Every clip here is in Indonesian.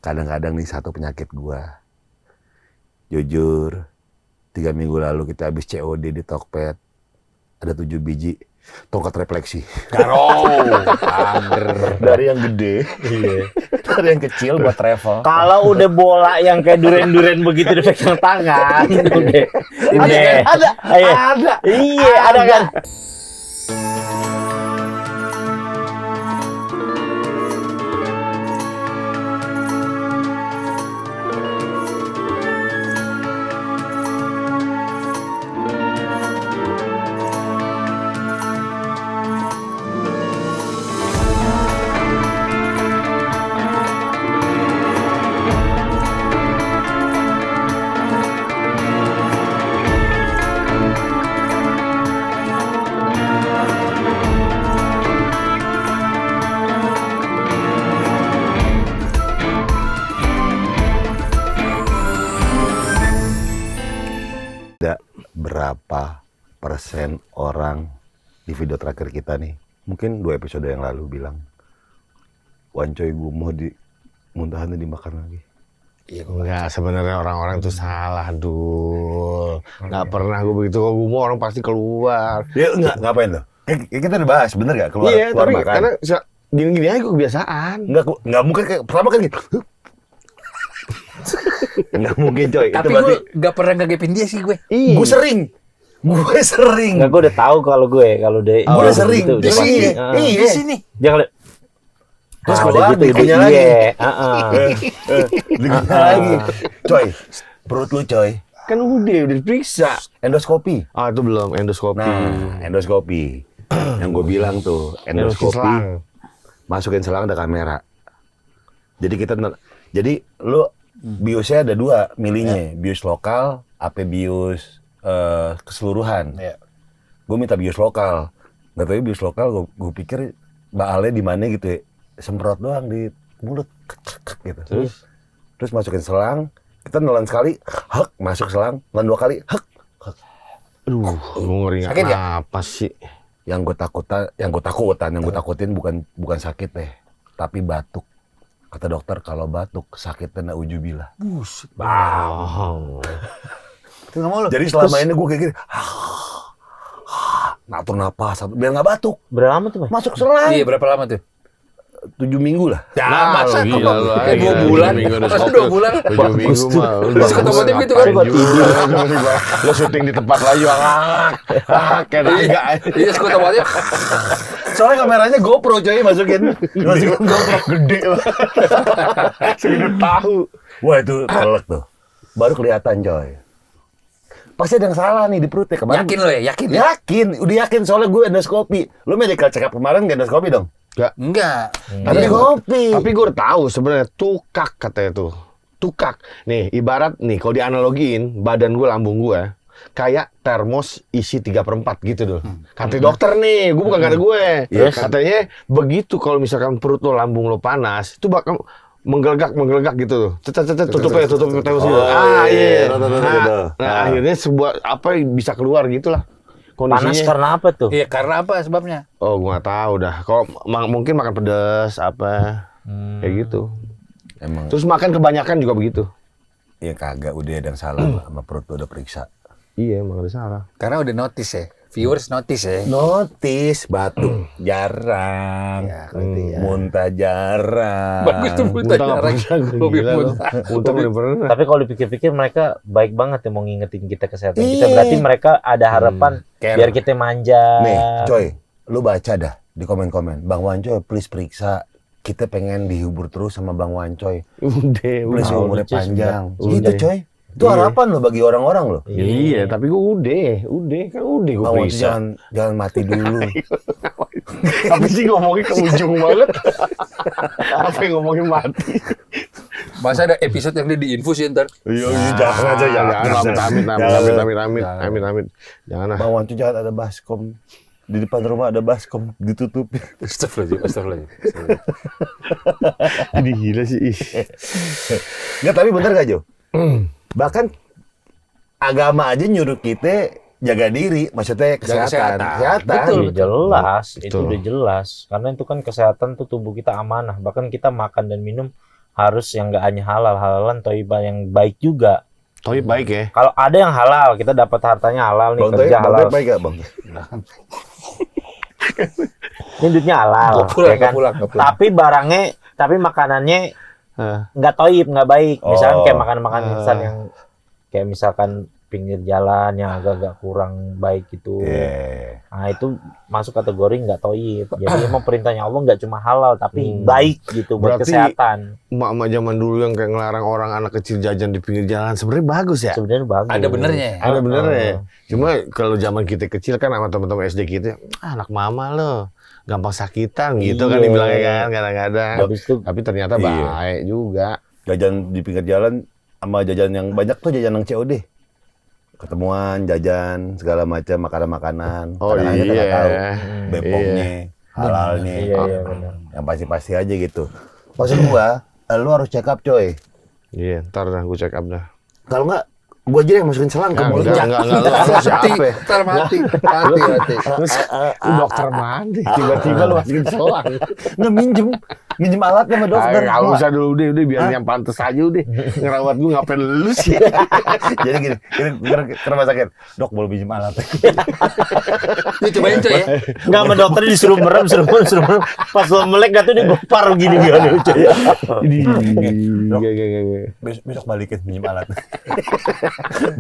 kadang-kadang nih satu penyakit gua. Jujur, 3 minggu lalu kita habis COD di Tokped. Ada 7 biji tongkat refleksi. Karo, angger. Dari yang gede, dari yang kecil buat travel. Kalau udah bola yang kayak duren-duren begitu dipegang tangan, udah. Ada. Iya, ada kan. Ada berapa persen orang di video terakhir kita nih, mungkin 2 episode yang lalu bilang, Wancoy gue mau muntahannya dimakan lagi. Iya, enggak, sebenarnya orang-orang itu salah, Dul. Nggak pernah gue begitu, kalau gue mau orang pasti keluar. Ya enggak, ngapain tuh? Kita udah bahas, bener gak? Keluar Iya, tapi makan. karena gini-gini aja gue kebiasaan. Enggak mungkin kayak pertama kan gitu. Enggak mungkin coy. Tapi itu berarti gue gak pernah ngegepin dia sih gue. gue sering. Enggak, gue udah tahu kalau dia. Gue udah sering. Gitu, Di sini. Di sini. Dia kalau Terus udah keluar, gitu, dikunyah udah lagi. iya. Dikunyah lagi. Coy, perut lu coy. Kan udah diperiksa. Endoskopi. Ah, itu belum, endoskopi. Nah, endoskopi. Yang gue bilang tuh, endoskopi. Selang. Masukin selang ada kamera. Jadi lu biusnya ada 2 milihnya, bius lokal, apa bius keseluruhan. Gue minta bius lokal. Nggak tahu bius lokal, gue pikir baalnya di mana gitu ya. Semprot doang di mulut, gitu. Terus masukin selang, kita nelan sekali, hek, masuk selang, nelan 2 kali, hek. Aduh, gue ngeri Sakit nggak? apa sih? Yang gue takutin bukan sakit deh, tapi batuk. Kata dokter kalau batuk sakitnya naujubillah. Buset. Bang. Itu gak mau lo. Jadi selama ini gue kayak gini, ngatur napas biar nggak batuk. Berapa lama tuh, Mas? Masuk selang. Iya, berapa lama tuh? 7 minggu lah. Nah, masa lu apa? gila lu. Kayak 2 bulan. Masa 2 bulan? 7 minggu mah. Terus ke otomotif gitu kan? Lo syuting di tempat layu, kayak naga. Iya, skuter motif. Soalnya kameranya GoPro coy, masukin GoPro gede banget. Segede tahu. Wah itu telek tuh. Baru kelihatan coy. Pasti ada yang salah nih di perutnya kemarin. Yakin lo ya? Yakin ya? Yakin, udah yakin soalnya gue endoskopi. Lo medical check up kemarin nggak endoskopi dong? Enggak. Endoskopi. Tapi gue udah tahu sebenarnya tukak katanya tuh. Tukak. Nih, ibarat nih kalau dianalogiin badan gue, lambung gue kayak termos isi 3/4 gitu dong. Kata dokter nih, gue bukan kata gue. Yes. Katanya begitu kalau misalkan perut lo, lambung lo panas, itu bakal menggelegak gitu tuh. Tutup termos gitu. Iya. Nah, akhirnya sebuah apa bisa keluar gitulah. Panas Kondisinya. karena apa tuh? Iya, karena apa sebabnya? Oh, gue nggak tahu dah. Kalau mungkin makan pedas apa kayak gitu. Emang. Terus makan kebanyakan juga begitu. Ya kagak, udah ada yang salah sama perut lo udah periksa. Iya, emang ada salah. Karena udah notice ya. Viewers notice ya. Notice batuk jarang, Ya, berarti ya. muntah jarang. Bagus tuh muntah jarang. Hobi Gila lo. muntah. Muntah udah pernah. Tapi kalau dipikir-pikir mereka baik banget ya mau ngingetin kita kesehatan kita. Berarti mereka ada harapan Care. biar kita manja. Nih, coy, lu baca dah di komen-komen. Bang Wancoy, please periksa. Kita pengen dihibur terus sama Bang Wancoy. Udah, Please umurnya Cis, panjang. udah. Gitu coy. Itu Iya. harapan lo bagi orang-orang lo. Iya, tapi gue udah kan udah gue Bang Wancoy periksa. jangan mati dulu. Tapi sih ngomongin ke ujung banget. Apa yang ngomongin mati? Masa ada episode yang dia diinfus ya ntar? Iya, jangan aja, jangan. Amit. Jangan lah. Bang Wancoy jangan ada baskom. Di depan rumah ada baskom ditutupin. Astagfirullahaladzim. Ini gila sih. Nggak, tapi bener gak Jo? Bahkan agama aja nyuruh kita jaga diri, maksudnya kesehatan. Betul. Iya, jelas, itu Betul. udah jelas. Karena itu kan kesehatan tuh tubuh kita amanah. Bahkan kita makan dan minum harus yang nggak hanya halal, halalan toibah yang baik juga. Toib baik ya. Kalau ada yang halal, kita dapat hartanya halal nih, Bang kerja Toib halal. baik gak Bang? Ini duitnya halal, Nggak pulang, ya kan? nggak pulang. Tapi barangnya, tapi makanannya nggak toib, nggak baik. Misalkan Oh. kayak makan-makan instan yang kayak misalkan pinggir jalan yang agak-agak kurang baik gitu. Iya. Nah itu masuk kategori nggak toib. Jadi emang perintahnya Allah nggak cuma halal tapi baik gitu buat Berarti- kesehatan. Emak-emak zaman dulu yang kayak ngelarang orang anak kecil jajan di pinggir jalan sebenarnya bagus ya. Sebenarnya bagus. Ada benernya. Ada benernya. Cuma kalau zaman kita kecil kan sama teman-teman SD kita, anak mama lo gampang sakitan gitu kan Iya. dibilangnya kan kadang-kadang. Habis itu Tapi ternyata Iya. baik juga. Jajan di pinggir jalan sama jajan yang banyak tuh jajan yang COD. Ketemuan, jajan, segala macam makanan-makanan. Oh Kadang-kadang kita nggak iya. tahu Bepomnya, halalnya. iya benar. Yang pasti-pasti aja gitu. Maksud gua, lu harus check up coy. Iya, ntar dah gue check up dah. Kalau nggak, gua aja yang masukin selang ke mulut. Enggak, lu siapa ya? Ntar mati. Hati. Lu dokter mandi, tiba-tiba lu masukin selang. Nggak minjem alatnya sama dokter. Nggak usah dulu deh, biar yang pantas aja udah. Ngerawat gue ngapain lu sih? Jadi gini ke rumah sakit. Dok, boleh pinjem alat. Ini cobain coy ya. Nggak sama dokter disuruh merem. Pas lo melek gak tuh digopar gini gini. Besok balikin pinjem alat.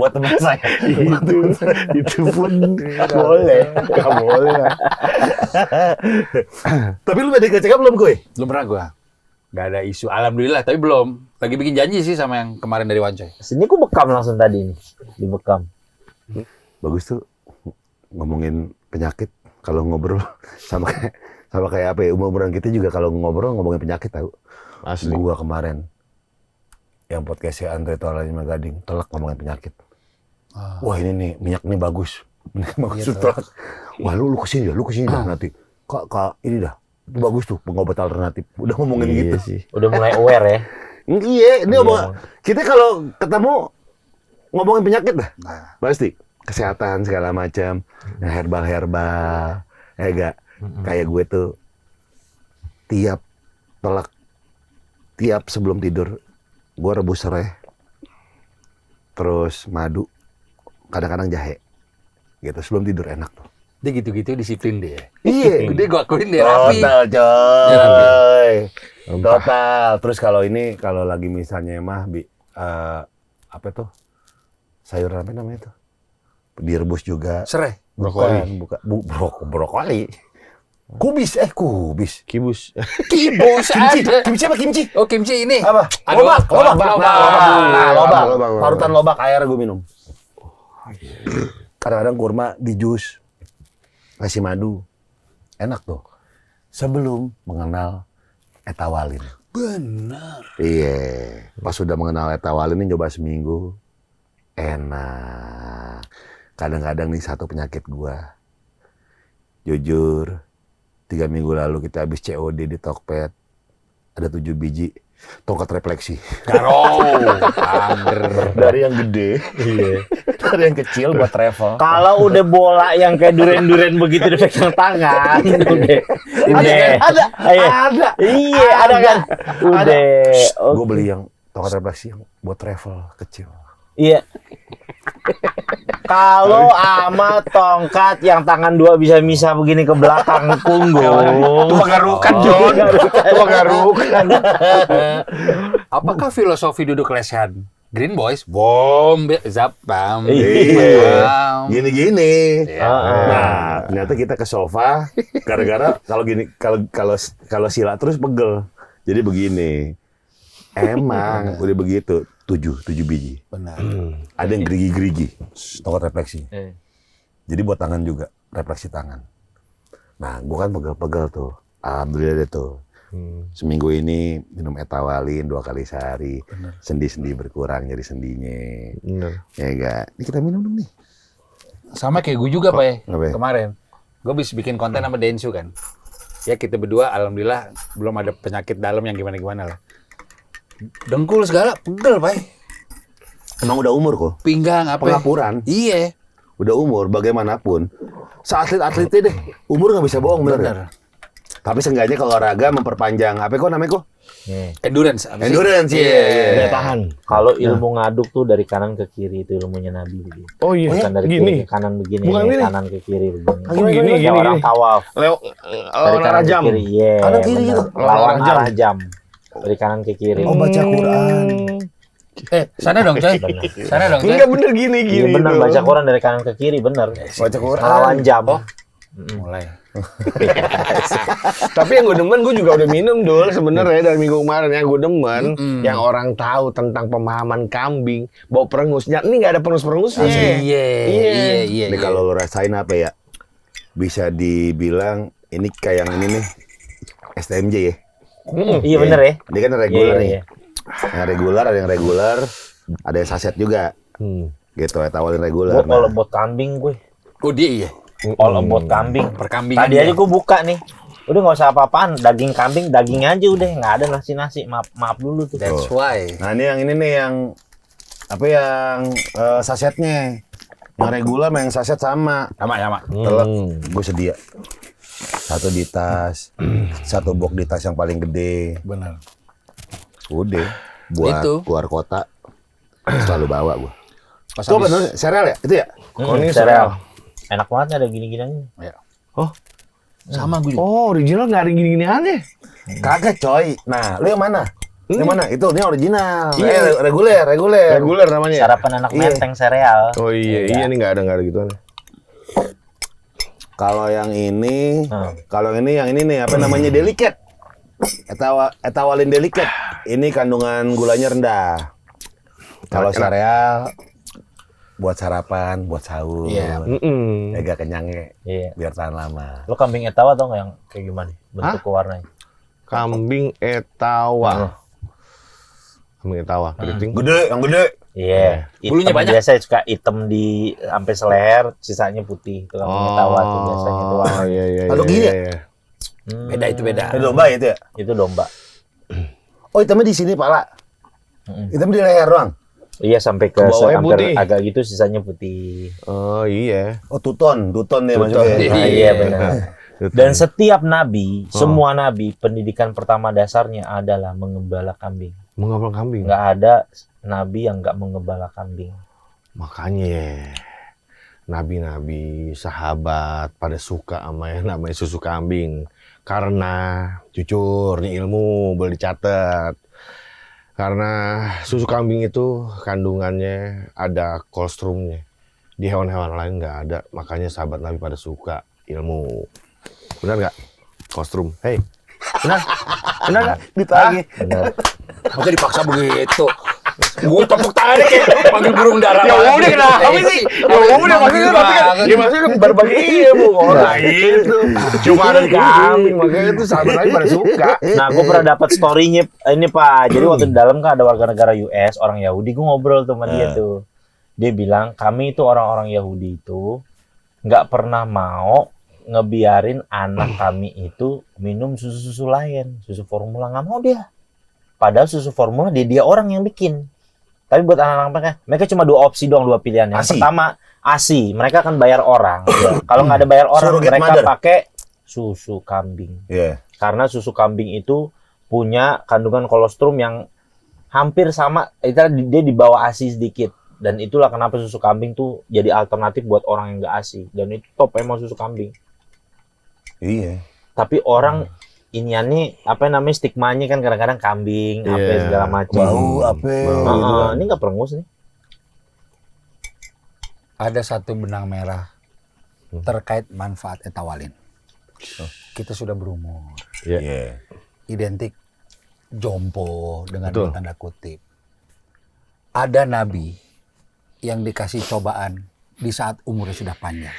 Buat teman saya. Itu pun boleh, nggak boleh. Tapi lu udah dikecek belum gue? Belum pernah gua. Nggak ada isu. Alhamdulillah, tapi belum. Lagi bikin janji sih sama yang kemarin dari Wancoy. Sini aku bekam langsung tadi nih. Dibekam. Bagus tuh ngomongin penyakit kalau ngobrol sama kayak apa ya, umuran kita juga kalau ngobrol ngomongin penyakit tahu. Asli. Gua kemarin yang podcastnya Andre Taulani Gading telak ngomongin penyakit. Wah ini nih minyak nih bagus. Minyak bagus tuh telak. Wah lu kesini dah nanti. Kak ini dah. Itu bagus tuh pengobat alternatif. Udah ngomongin gitu. sih. Udah mulai aware ya. Iya, ini kita kalau ketemu ngomongin penyakit dah. Pasti kesehatan segala macam, nah, herbal, ya enggak. Kayak gue tuh tiap sebelum tidur gue rebus serai, terus madu, kadang-kadang jahe, gitu sebelum tidur enak tuh. Dia gitu-gitu disiplin dia. Iya, Dia gua akuin dia rapi. total Dia coy, total. Terus kalau lagi misalnya mah apa tuh sayur apa namanya tuh direbus juga. Serai. Brokoli. Brokoli. Kubis. Kibus. Kibos ada. Kimchi apa kimchi? Oh, kimchi ini. Apa? Aduh, Lobak. Lobak. Parutan lobak air gue minum. Kadang-kadang kurma di jus. Kasih madu. Enak tuh. Sebelum mengenal etawalin. Benar. Iya. Pas sudah mengenal etawalin ini coba seminggu. Enak. Kadang-kadang nih satu penyakit gua. Jujur. 3 minggu lalu kita habis COD di Tokped. Ada 7 biji tongkat refleksi. Karo. Angger. Dari yang gede. Iya. Dari yang kecil buat travel. Kalau udah bola yang kayak duren-duren begitu dipegang tangan, udah. Ada. Iya, ada kan. Udah. Gue beli yang tongkat refleksi yang buat travel kecil. Iya. Kalau ama tongkat yang tangan 2 bisa misah begini ke belakang punggung. Itu pengaruhkan, John. Itu pengaruhkan. Apakah filosofi duduk lesehan? Green Boys, bom, zap, bam. Iya. Bam. Gini. Iya. Nah, ternyata kita ke sofa gara-gara kalau gini kalau sila terus pegel. Jadi begini. Emang udah begitu. 7 biji. Benar. Ada yang gerigi-gerigi, tongkat refleksi. Jadi buat tangan juga, refleksi tangan. Nah, gua kan pegel-pegel tuh. Alhamdulillah deh tuh. Seminggu ini minum etawalin 2 kali sehari. Sendi-sendi berkurang nyeri sendinya. Bener. Ya enggak? Ini kita minum dong nih. Sama kayak gue juga, Pak. Apa ya? Kemarin. Gue bisa bikin konten sama Densu kan. Ya kita berdua alhamdulillah belum ada penyakit dalam yang gimana-gimana lah. Dengkul segala pegel, Pak. Emang udah umur kok. Pinggang apa? Pengapuran. Iya. Udah umur bagaimanapun. Seatlet-atletnya deh. Umur nggak bisa bohong bener. Benar. Tapi seenggaknya kalau olahraga memperpanjang apa kok namanya kok? Nih. Endurance. apa sih? Endurance ya. Daya tahan. Kalau ilmu ngaduk tuh dari kanan ke kiri itu ilmunya Nabi gitu. Oh iya, Bukan dari gini. kiri ke kanan begini, Bukan nih, gini. kanan ke kiri begini. Oh, gini, Kayak orang gini. tawaf. Dari Lawan arah kanan jam. ke kiri, iya. Kanan kiri bener. gitu? Lawan Lawan arah jam. Dari kanan ke kiri. Oh, baca Quran. Sana dong coy. Bener. Sana dong coy. Enggak bener gini Iya bener, tuh. baca Quran dari kanan ke kiri, bener. Baca Quran. Lawan jam. Mulai. Tapi yang gue demen, gue juga udah minum dulu sebenarnya dari minggu kemarin. Yang gue demen, yang orang tahu tentang pemahaman kambing, bau perengusnya. Ini nggak ada perengus-perengusnya. Ini kalau lo rasain apa ya? Bisa dibilang ini kayak yang ini nih. STMJ ya. Iya bener ya. Dia kan regular Iya, nih. iya. Yang regular, ada yang regular, ada yang saset juga. Gitu, etawalin regular. Gue all about kambing gue. Oh dia iya. All about kambing. Perkambingan. Tadi aja gue buka nih. Udah nggak usah apa-apaan, daging kambing, daging aja udah, nggak ada nasi-nasi. Maaf dulu tuh. That's why. Nah ini nih yang apa yang sasetnya. Yang regular sama yang saset sama. Sama. Telak, gue sedia. Satu di tas, satu box di tas yang paling gede. Benar. Udah, buat Itu. keluar kota selalu bawa gue. Pas Itu habis- bener sereal ya? Itu ya? Ini Sereal. Enak banget ada gini-giniannya. Ya. Oh. Sama gue juga. Oh, original nggak ada gini-gini aneh. Kagak coy. Nah, lu yang mana? Yang mana? Itu ini original. Iya. Reguler. Reguler namanya. Sarapan anak Iya. menteng sereal. Oh iya nih nggak ada gituan. Kalau yang ini, yang ini nih apa namanya delikat. Etawalin delikat. Ini kandungan gulanya rendah. Kalau sereal buat sarapan, buat sahur. Iya. Mega kenyangnya. Iya. Biar tahan lama. Lo kambing etawa tau nggak yang kayak gimana? Bentuk ke warnanya. Kambing etawa. Kambing etawa, keriting. Gede, yang gede. Iya. Bulunya Hitam banyak. biasa suka hitam di sampai seleher, sisanya putih. Itu kambing etawa tuh biasanya tuh warna. iya. Kalau gini ya? Beda itu beda. Itu domba itu ya? Itu domba. Oh, hitamnya di sini pala. Hitamnya di leher doang. Iya sampai ke bawahnya hampir putih. agak gitu sisanya putih. Oh iya. Oh, tuton ya Tuton. maksudnya. Nah, iya benar. Dan setiap nabi, semua nabi, pendidikan pertama dasarnya adalah mengembala kambing. Mengapa kambing? Nggak ada nabi yang nggak mengembala kambing. Makanya nabi-nabi, sahabat pada suka sama yang namanya susu kambing. Karena jujur nih ilmu boleh dicatat. Karena susu kambing itu kandungannya ada kolesterolnya. Di hewan-hewan lain nggak ada. Makanya sahabat nabi pada suka ilmu. Benar nggak? Kolostrum. Hei, benar? Benar nggak? Ditagih. Benar. Masa dipaksa begitu? Gue tepuk tangannya kayak panggil burung dara. Ya udah kenapa sih? Ya udah maksudnya tapi kan ya maksudnya berbagi ilmu orang itu. Cuma ada kambing makanya itu sahabat nabi pada suka. Nah, gue pernah dapat story-nya ini Pak. Jadi waktu di dalam kan ada warga negara US, orang Yahudi. Gue ngobrol tuh sama dia tuh. Dia bilang kami itu orang-orang Yahudi itu nggak pernah mau ngebiarin anak kami itu minum susu-susu lain, susu formula, nggak mau dia. Padahal susu formula dia orang yang bikin. Tapi buat anak-anak mereka cuma dua opsi doang, dua pilihan. Yang ASI. pertama ASI, mereka akan bayar orang. Ya. Kalau nggak ada bayar orang, Surrogate mereka mother. pakai susu kambing. Iya. Karena susu kambing itu punya kandungan kolostrum yang hampir sama, itu dia di bawah ASI sedikit. Dan itulah kenapa susu kambing tuh jadi alternatif buat orang yang nggak ASI. Dan itu top emang susu kambing. Iya. Tapi orang iniannya apa namanya stigmanya kan kadang-kadang kambing apa Iya. segala macam. Bau apa? gitu kan. Ini nggak perengus nih. Ada satu benang merah terkait manfaat etawalin. Kita sudah berumur. Iya. Identik jompo dengan Betul. tanda kutip. Ada nabi yang dikasih cobaan di saat umurnya sudah panjang.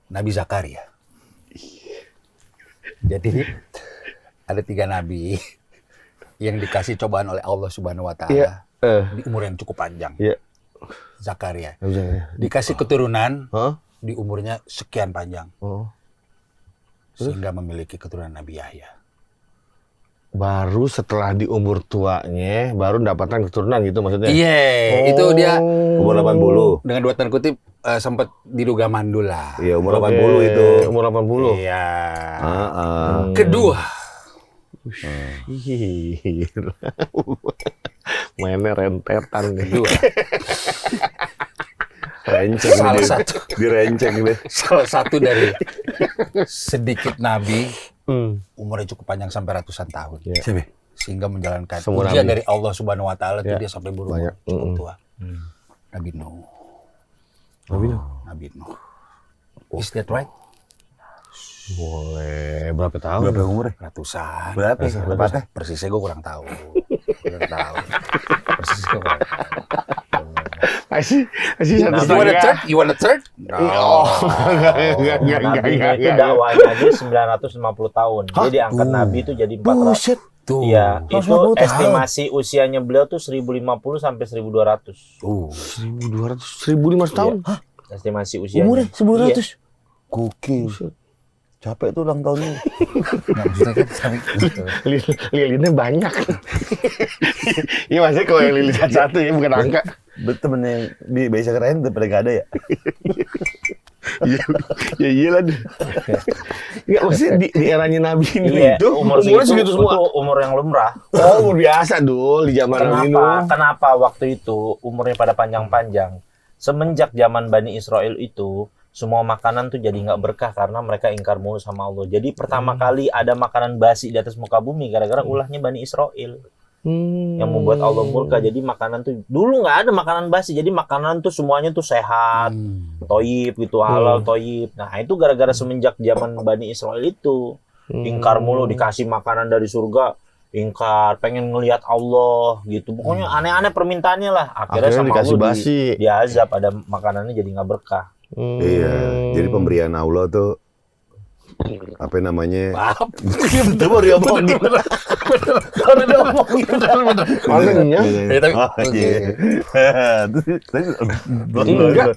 Nabi Zakaria. Jadi ada 3 nabi yang dikasih cobaan oleh Allah Subhanahu wa taala Iya. di umur yang cukup panjang. Iya. Zakaria. Iya. Dikasih keturunan Hah? di umurnya sekian panjang Oh. sehingga memiliki keturunan Nabi Yahya. baru setelah di umur tuanya baru mendapatkan keturunan gitu maksudnya. Iya, itu dia Umur 80. dengan dua tanda kutip sempat diduga mandul lah. Iya, umur Oke, 80 itu. Umur 80. Iya. Kedua. Gila. Mainnya rentetan nih. Kedua. Renceng Salah dia. satu. Direnceng deh. Salah satu dari sedikit nabi Hmm. umurnya cukup panjang sampai ratusan tahun. Iya. Siapa? Sehingga menjalankan Semua ujian nabi. dari Allah Subhanahu wa taala itu Ya, dia sampai berumur banyak. cukup tua. Nabi Nuh. Nabi Nuh. Nabi Nuh. Is that right? Boleh berapa tahun? Berapa umurnya? Ratusan. Berapa? Tepatnya? Persisnya gue kurang tahu. Kurang tahu. Persisnya gue kurang tahu. Masih satu You want a setengah. third? You want a third? No. Enggak. Nabi itu dakwahnya aja 950 tahun. Dia diangkat Nabi itu jadi 400. Buset. Tuh. Iya, 150 itu tahun. estimasi usianya beliau tuh 1050 sampai 1200. 1200, 1500 tahun. Iya. Estimasi usianya. Umurnya 1900. Iya. Gokil. Capek tuh ulang tahunnya. Nggak, maksudnya kan sampai Lilinnya banyak. Iya maksudnya kalau yang lilin satu ya bukan angka. Betul temen yang di biasa keren daripada gak ada ya. Iya, ya iyalah. Enggak maksudnya di eranya Nabi ini Iya, itu umur umurnya segitu, segitu semua. itu umur yang lumrah. Oh, umur biasa dul di zaman Nabi Nuh. Kenapa waktu itu umurnya pada panjang-panjang? Semenjak zaman Bani Israel itu, semua makanan tuh jadi nggak berkah karena mereka ingkar mulu sama Allah. Jadi pertama kali ada makanan basi di atas muka bumi gara-gara ulahnya Bani Israel. Yang membuat Allah murka. Jadi makanan tuh dulu nggak ada makanan basi. Jadi makanan tuh semuanya tuh sehat, toyib gitu, halal, toyib. Nah itu gara-gara semenjak zaman Bani Israel itu ingkar mulu, dikasih makanan dari surga, ingkar, pengen ngelihat Allah gitu. Pokoknya aneh-aneh permintaannya lah. Akhirnya sama dikasih Allah basi. diazab, ada makanannya jadi nggak berkah. Iya. Jadi pemberian Allah tuh apa namanya? Maaf. Itu baru diomongin gimana? Baru diomongin bener. Makanya. Ya, tapi- Oh, iya. Enggak.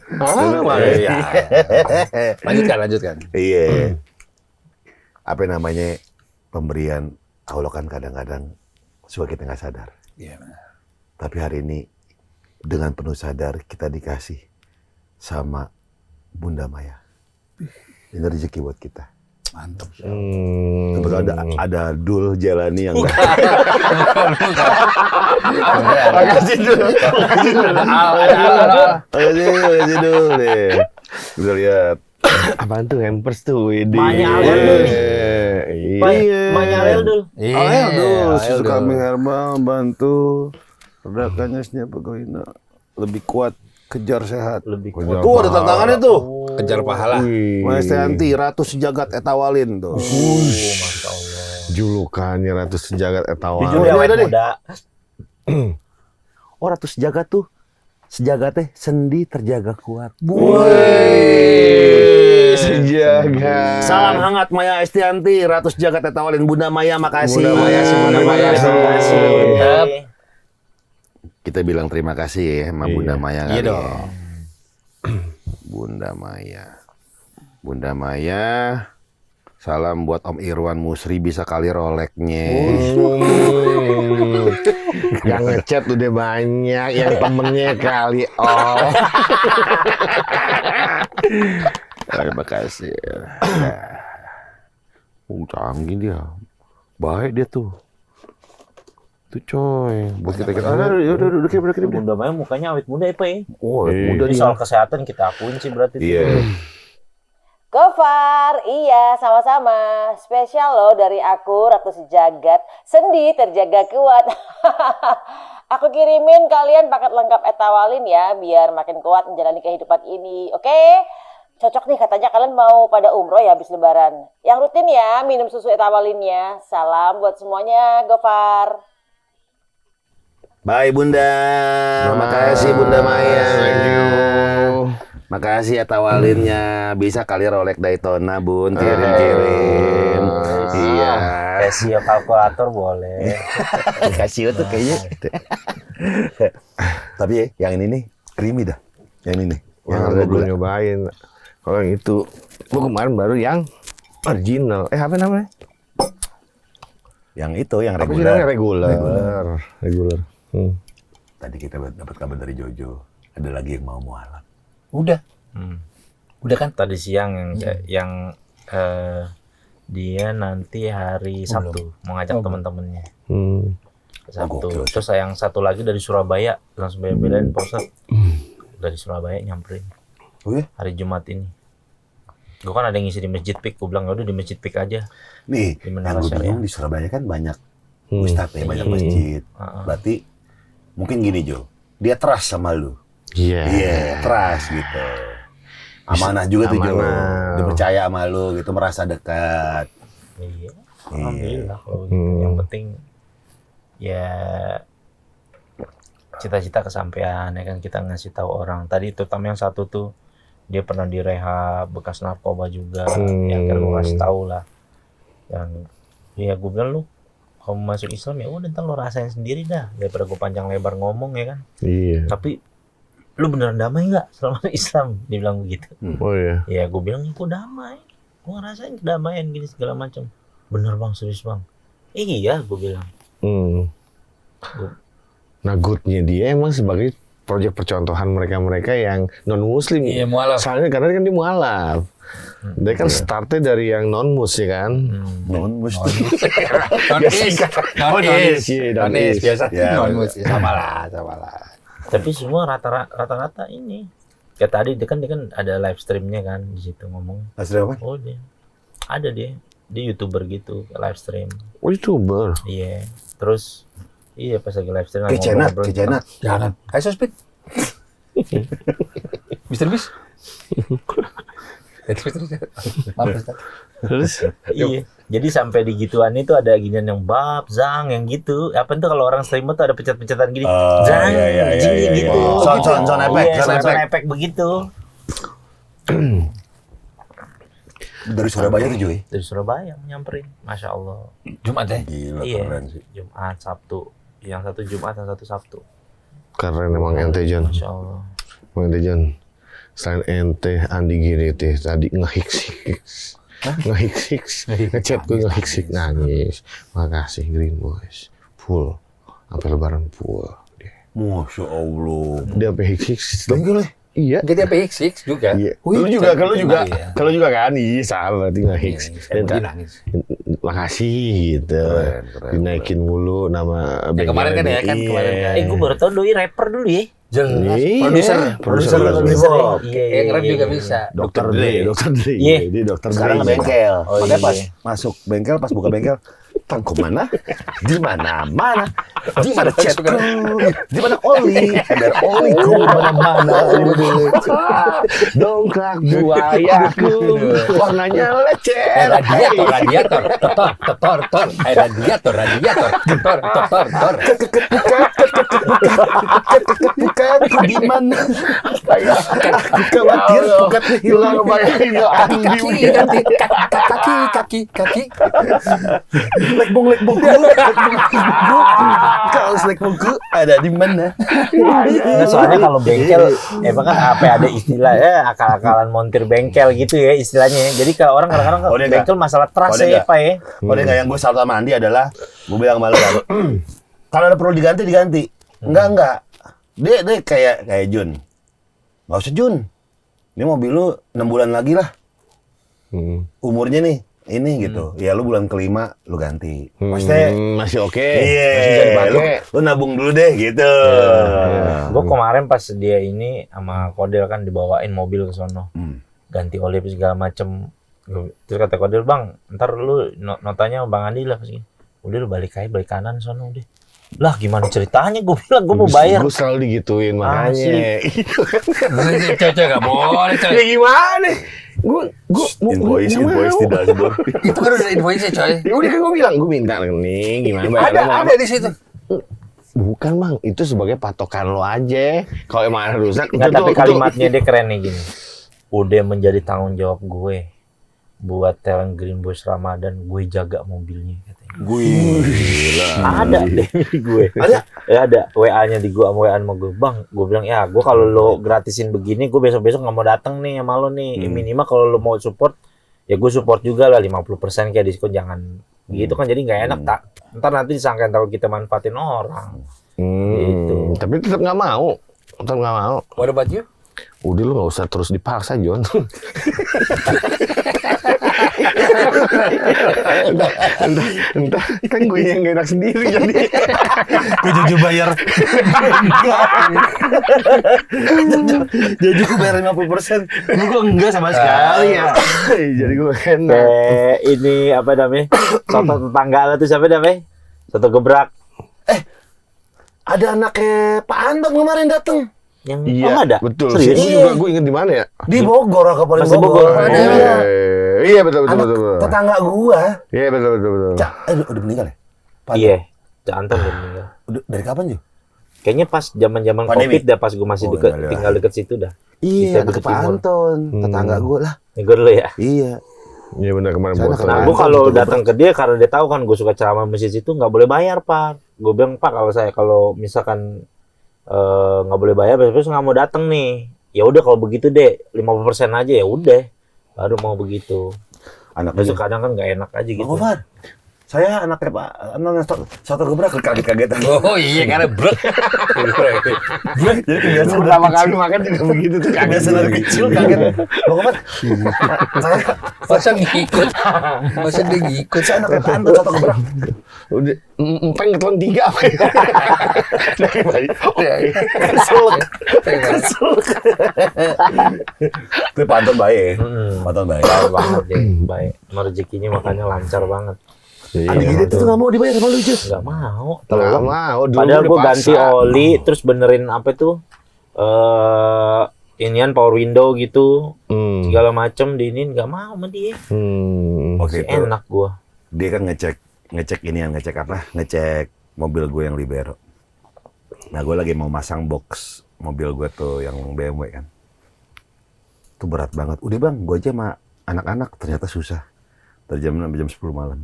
Iya. Lanjutkan. Iya. Apa namanya? Pemberian Allah kan kadang-kadang suka kita nggak sadar. Iya, benar. Tapi hari ini dengan penuh sadar kita dikasih sama Bunda Maya. Ini rezeki buat kita. Mantap. Kebetulan ada Dul Jalani yang Makasih dulu. Makasih Dul deh. Udah lihat. Apaan tuh hampers tuh? Wede. Maknya Alel dul nih. Iya. Maknya Alel dul. Alel Dul, Alel susu Dul. kambing herbal membantu redakannya Pegawina lebih kuat, kejar sehat. Lebih Kejar kuat. Tuh ada tantangannya tuh. Kejar pahala. Mas Estianti, Ratu Sejagat Etawalin tuh. Masya Allah. Julukannya Ratu Sejagat Etawa. Jujur ya, awet muda. Oh Ratu Sejagat tuh, sejagat teh sendi terjaga kuat. Sejagat. Salam hangat Maya Estianti, Ratu Sejagat Etawalin, Bunda Maya makasih. Bunda Maya, Bunda Maya. terima kasih. Mantap. Kita bilang terima kasih ya sama Bunda Maya. Iya kali ya. dong. Bunda Maya. Bunda Maya. Salam buat Om Irwan Musri, bisa kali roleknya. Yang ngechat udah banyak, yang temennya kali. Oh. Terima kasih. Canggih dia. Baik dia tuh. Tuh coy. Buat kita udah Bunda Maya mukanya awet muda ya, Pak ya? Oh, Jadi udah soal kesehatan kita akuin sih berarti. Iya. Gofar, iya sama-sama. Spesial loh dari aku, Ratu Sejagat. Sendi terjaga kuat. Aku kirimin kalian paket lengkap Etawalin ya, biar makin kuat menjalani kehidupan ini. Oke? Cocok nih katanya kalian mau pada umroh ya habis lebaran. Yang rutin ya, minum susu Etawalinnya. Salam buat semuanya, Gofar. Bye Bunda. Makasih Bunda Maya. Thank you. Makasih Etawalinnya. Bisa kali rolek Daytona Bun, kirim-kirim. Iya. Casio kalkulator boleh. Casio tuh kayaknya. Tapi ya, yang ini nih creamy dah. Yang ini nih. Yang Yang ada gue belum gula. nyobain. Kalau yang itu, gue kemarin baru yang original. Apa namanya? Yang itu, yang Apa sih reguler. namanya? Reguler. Tadi kita dapat kabar dari Jojo. Ada lagi yang mau mualaf. Udah. Udah kan? Tadi siang yang dia nanti hari Sabtu mau ngajak teman-temannya. Sabtu. gokil. Terus yang satu lagi dari Surabaya langsung bela-belain Pak Ustadz. Dari Surabaya nyamperin. Oh ya? Hari Jumat ini. Gue kan ada yang ngisi di Masjid Pik, gue bilang udah di Masjid Pik aja. Nih, Di Menara yang gue Syariah. bingung di Surabaya kan banyak ustadz ya, banyak masjid. Berarti mungkin gini Jo, dia trust sama lu. Iya. Iya, trust gitu. Amanah juga tuh Jo. Amanah. Dia percaya sama lu gitu, merasa dekat. Iya. Alhamdulillah kalau gitu. Yang penting ya cita-cita kesampaian ya kan, kita ngasih tahu orang. Tadi terutama yang satu tuh dia pernah direhab bekas narkoba juga. Ya kan gue kasih tahu lah. Dan ya gue bilang lu kalau masuk Islam ya udah ntar lo rasain sendiri dah daripada gue panjang lebar ngomong ya kan. Iya. Tapi lu beneran damai nggak selama Islam? Dia bilang begitu. Oh iya. Ya gue bilang gue damai, gue ngerasain kedamaian gini segala macam. Bener bang, serius bang. Iya gue bilang. Nah goodnya dia emang sebagai proyek percontohan mereka-mereka yang non muslim. Iya, mualaf. Soalnya karena kan dia mualaf. Dia kan startnya dari yang non mus ya kan. Non mesti. Nonis. Nonis. Iya, Nonis nonis. biasa. Ya, Nonis. Sama lah. Tapi semua rata-rata ini. Kayak tadi dia kan ada live streamnya kan di situ ngomong. Asli apa? Oh dia ada dia YouTuber gitu live stream. Oh YouTuber. Iya. Terus iya pas lagi live stream Kecenat. Jangan. Hai Sospit. Mr. Bis. Maaf Ustaz. Terus Iya. Jadi sampai di gituan itu ada ginian yang bab, zang, yang gitu. Apa itu kalau orang streamer tuh ada pencet-pencetan gini. Oh, Zang, iya, gini iya, gitu. iya. Sound effect, Iya, sound sound effect. effect begitu. Dari Surabaya tuh Joy. Dari Surabaya nyamperin. Masya Allah. Jumat ya? Gila Iya. keren sih. Jumat, Sabtu. Yang satu Jumat, yang satu Sabtu. keren emang ente Jon. Masya Allah. Emang ente Jon. Selain ente Andi gini teh tadi ngehiks-hiks. Ngechat gue ngehiks-hiks nangis. Makasih Green Boys. Full. Sampai lebaran full. Masya Allah. Dia sampai hiks-hiks. Bengkel ya? Iya. Jadi apa X juga? Iya. Wih, Kalau juga iya. kan, iya sama, tinggal Hicks. Saya mau nangis. Makasih gitu. Keren, Dinaikin mulu nama Ya, kemarin kan ya kan, Iya. kemarin kan. Gue baru tau doi rapper dulu ya. Jelas. Iya, Produser lagu lagu hip hop. Iya, Yang rap juga bisa. Dokter Dre. Iya. Dia Dokter Sekarang Dre. ngebengkel. Oh, Makanya pas iya. masuk bengkel, pas buka bengkel, tangku mana? Di mana? Di mana chatku? Di mana oli? Ada oliku mana-mana. Dongkrak buayaku. Warnanya lecet. Radiator. Tor. Radiator. Tor. Bukan di mana? Khawatir bukatnya hilang. Bayangin nggak Andi. Kaki. Lekbong. Kaos lekbongku ada di mana? Nah, soalnya kalau bengkel, emang kan apa ada istilah ya akal-akalan montir bengkel gitu ya istilahnya. Jadi kalau orang kadang-kadang Oh, dia bengkel masalah trust Oh, dia ya Pak ya. Kalau dia nggak yang gue salut sama Andi adalah, gue bilang sama lu kan, kalau ada perlu diganti. Enggak. Dia kayak Jun. Nggak usah Jun. Ini mobil lu 6 bulan lagi lah. Umurnya nih. Ini gitu. Ya lu bulan kelima lu ganti. Maksudnya Masih oke. iya, Masih bisa dipakai. lu nabung dulu deh gitu. Gue kemarin pas dia ini sama Kodel kan dibawain mobil ke sono. Ganti oli segala macem. Terus kata Kodel, "Bang, ntar lu notanya sama Bang Andi lah." Udah lu balik kanan sono udah. Lah gimana ceritanya? Gue bilang gue mau bayar. Gue selalu digituin makanya. Coy, nggak boleh coy. Ya gimana? Gue Invoice tidak sebelum. Itu kan udah invoice coy. Ya udah kan gue bilang, gue minta nih gimana bayarnya. Ada di situ. Bukan bang, itu sebagai patokan lo aja. Kalau emang ada rusak, Nggak, tapi kalimatnya dia keren nih gini. Udah menjadi tanggung jawab gue buat talent Green Boys Ramadan, gue jaga mobilnya katanya. Gila. Ada deh gue. Ada? Ya ada WA-nya di gue sama WA sama gue. Bang, gue bilang ya, gue kalau lo gratisin begini, gue besok-besok nggak mau datang nih sama lo nih. Minimal kalau lo mau support, ya gue support juga lah 50% kayak diskon. Jangan Gitu kan jadi nggak enak tak. Ntar nanti disangkain tahu kita manfaatin orang. Gitu. Tapi tetap nggak mau. Tetap nggak mau. What about you? Udah lu nggak usah terus dipaksa, John. entah, kan gue yang gak enak sendiri jadi. Gue jujur bayar. Jujur gue bayar 50%. Gue enggak sama sekali ya. Jadi gue enak. Kayak ini apa namanya? Soto tetangga lo tuh siapa namanya? Soto gebrak. Ada anaknya Pak Anton kemarin dateng. Yang Iya, ada? betul. Serius? Gue inget di mana ya? Di Bogor, ke paling Masih Bogor. Bogor. Ada. Iya betul. Anak tetangga gua. Iya betul. Cak, udah meninggal ya? Pak Anton? Iya. Cak Anton udah meninggal. Udah dari kapan Ju? Kayaknya pas zaman-zaman Pandemi? Covid dah, pas gue masih Oh, deket, iya. tinggal deket situ dah. Iya, Bisa anak deket Pak timur. Anton, tetangga gua lah. Nego dulu ya. Iya. Iya benar kemarin Sana bocor. Nah, Pak gue Anton kalau Soto datang ke dia karena dia tahu kan gue suka ceramah masjid itu nggak boleh bayar, Pak. Gue bilang, Pak, kalau misalkan nggak boleh bayar, besok nggak mau datang nih. Ya udah kalau begitu deh, 50% aja ya udah. Baru mau begitu. Anaknya Besok kadang kan nggak enak aja gitu. Bang Gofar, saya anaknya Pak Anton soto gebrak kaget-kagetan. Oh iya karena brek. Jadi kebiasaan Pertama kali makan juga begitu tuh kaget. kebiasaan dari kecil kaget. Bang Gofar, saya Masa ngikut? Masa dia ngikut? saya anaknya Pak Anton soto gebrak. Udah empeng ketelan 3 apa ya? Dari bayi. Tapi Pak Anton baik. Pak Anton baik. Baik banget deh, baik. Sama rezekinya makanya lancar banget. Adik gini tuh nggak mau dibayar sama lu Ju. Nggak mau. Nggak mau. Dulu Padahal udah gue ganti paksa. oli, terus benerin apa tuh? Inian power window gitu, segala macem diinin nggak mau sama dia. Oke, itu Enak gue. dia kan ngecek ini yang ngecek apa? Ngecek mobil gue yang Libero. Nah, gue lagi mau masang box mobil gue tuh yang BMW kan. Itu berat banget. Udah bang, gue aja sama anak-anak ternyata susah. Dari jam 6 sampai jam 10 malam.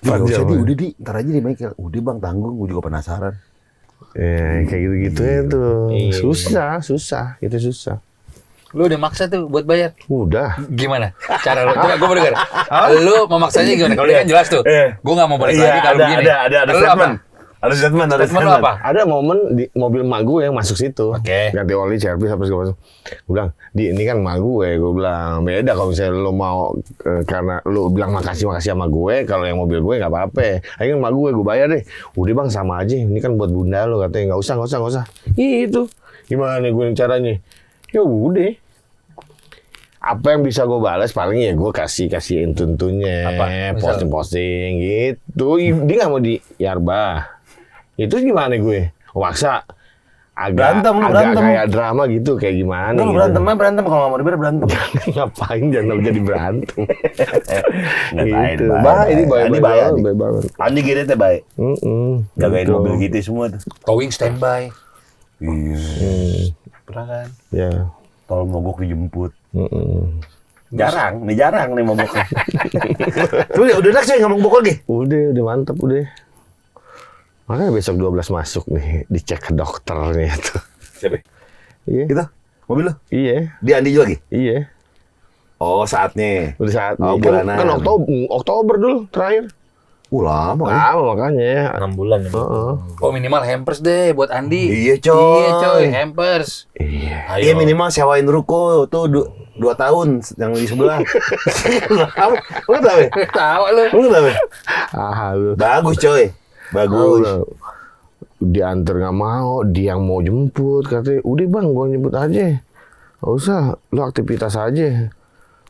Gak usah di, udah di, ntar aja di bengkel. Udah bang, tanggung, gue juga penasaran. Ya, kayak gitu-gitu ya tuh. Iya. Susah. Itu susah. Lu udah maksa tuh buat bayar. Udah. Gimana? Cara lu? Coba gue mau denger. Lu memaksanya gimana? Kalau dia kan jelas tuh. Gue nggak mau balik lagi kalau begini. Ada Lu statement. apa? Ada statement, ada Statement lu statement. apa? Ada momen di mobil emak gue yang masuk situ. Oke. Ganti oli, servis, apa segala macam. Gue bilang, di ini kan emak gue. Gue bilang, beda kalau misalnya lo mau, karena lo bilang makasih sama gue, kalau yang mobil gue nggak apa-apa. Akhirnya emak gue bayar deh. Udah bang, sama aja. Ini kan buat bunda lo, katanya. Nggak usah. Itu. Gimana gue caranya? Ya udah. Apa yang bisa gue balas paling ya gue kasihin tuntunnya, Apa? Misal? posting gitu. Dia nggak mau di Yarba. Itu gimana gue? Maksa Berantem. agak kayak drama gitu, kayak gimana? Lu gitu. berantem kalau nggak mau dibayar berantem. Ngapain jangan jadi berantem? Ngapain, Gitu. baik. Ini Andi baik Andi. banget. Andi gini teh baik. Jagain Gitu. mobil gitu semua tuh. Towing standby. Iya. Pernah kan? Ya. Tol mogok dijemput. Jarang nih mogoknya. Tuh udah enak sih ngomong mogok lagi. Udah mantap udah. Makanya besok 12 masuk nih, dicek ke dokternya tuh. Siapa? Iya. Gitu. Mobil lu? Iya. Di Andi juga lagi? Iya. Oh, saatnya. Udah saat Oh, bulanan. kan Oktober dulu terakhir. Lama. Lama makanya. 6 bulan ya. Heeh. Oh minimal hampers deh buat Andi. Iya, coy. Iya coy, hampers. Iya. Ayo. Iya minimal sewain ruko tuh 2 tahun yang di sebelah. Lu tahu ya? Tahu lu. Lu tahu ya? Lu. Bagus coy. Bagus. Diantar nggak mau, dia yang mau jemput katanya. Udah bang, gua jemput aja. Gak usah, lu aktivitas aja.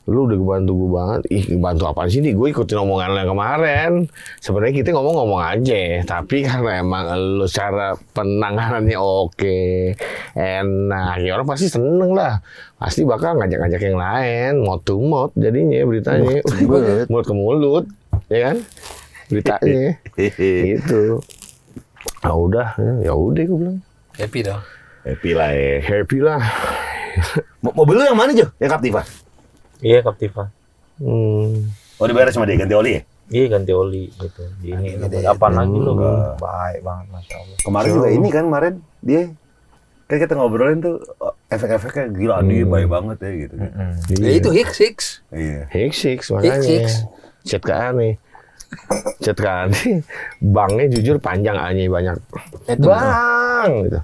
Lu udah bantu gue banget. Ih, bantu apaan sih nih? Gue ikutin omongan lo yang kemarin. Sebenarnya kita ngomong aja. Tapi karena emang lu cara penanganannya oke, enak. Ya orang pasti seneng lah. Pasti bakal ngajak-ngajak yang lain. Mouth to mouth jadinya beritanya. Mulut ke mulut. Ya kan? Beritanya. Gitu. Ah udah, ya udah gue bilang. Happy dong. Happy lah ya. Happy lah. Mobil lu yang mana Jo? Yang Captiva? Iya, Captiva. Oh dibayar sama dia ganti oli ya? Iya, ganti oli gitu. Di ini apa lagi lu? Baik banget, Masya Allah. Kemarin juga ini kan kemarin dia kan kita ngobrolin tuh efek-efeknya gila dia baik banget ya gitu. Ya itu Hicks. Iya. Hicks makanya. Hicks. Chat ke Ani. Chat ke Ani. Bangnya jujur panjang A-nya banyak. Itu Bang gitu.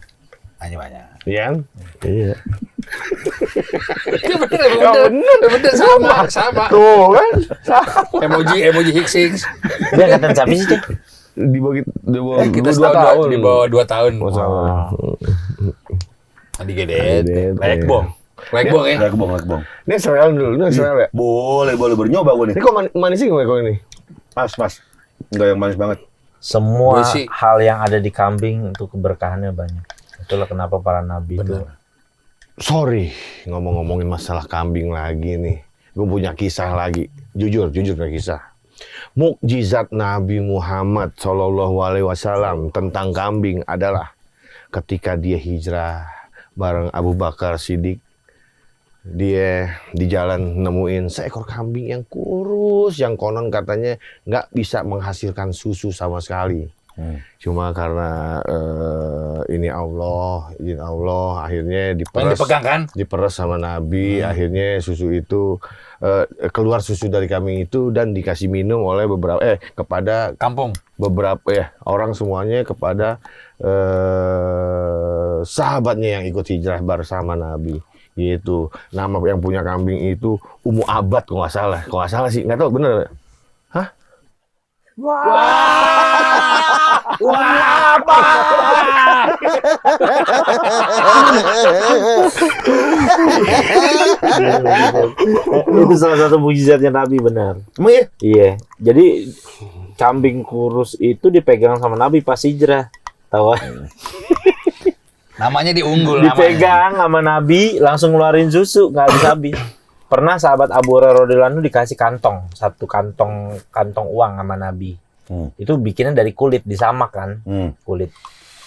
hanya banyak. Iya kan? Iya. Iya bener, sama. Tuh kan? Emoji Hicksings. Dia angkatan siapa sih, Cek? Di bawah Kita 2 setahun, tahun. di bawah 2 tahun. Masalah. Di Gedet, Gedet, Lekbong. Lekbong ya. Lekbong. Ini Israel dulu, ini Israel ya. Boleh bernyoba gue nih. Ini kok manisnya gimana kok ini? Pas. Enggak yang manis banget. Semua Gue sih- hal yang ada di kambing itu keberkahannya banyak. Itulah kenapa para nabi itu. Sorry, ngomongin masalah kambing lagi nih. Gue punya kisah lagi. Jujur punya kisah. Mukjizat Nabi Muhammad SAW tentang kambing adalah ketika dia hijrah bareng Abu Bakar Siddiq. Dia di jalan nemuin seekor kambing yang kurus, yang konon katanya nggak bisa menghasilkan susu sama sekali. Cuma karena izin Allah, akhirnya Yang dipegang kan? diperes sama Nabi, akhirnya susu itu keluar susu dari kambing itu dan dikasih minum oleh kepada Kampung. beberapa orang semuanya kepada sahabatnya yang ikut hijrah bersama Nabi. Gitu. Nama yang punya kambing itu Ummu Abad kalau nggak salah sih, nggak tahu bener. Hah? Itu salah satu mukjizatnya Nabi, benar. Emang ya? Iya. Jadi kambing kurus itu dipegang sama Nabi pas hijrah. Tahu? Namanya diunggul namanya. Dipegang sama Nabi langsung ngeluarin susu, nggak habis-habis. Pernah sahabat Abu Hurairah radhiyallahu anhu dikasih satu kantong uang sama Nabi. Itu bikinnya dari kulit, disamak kan, kulit.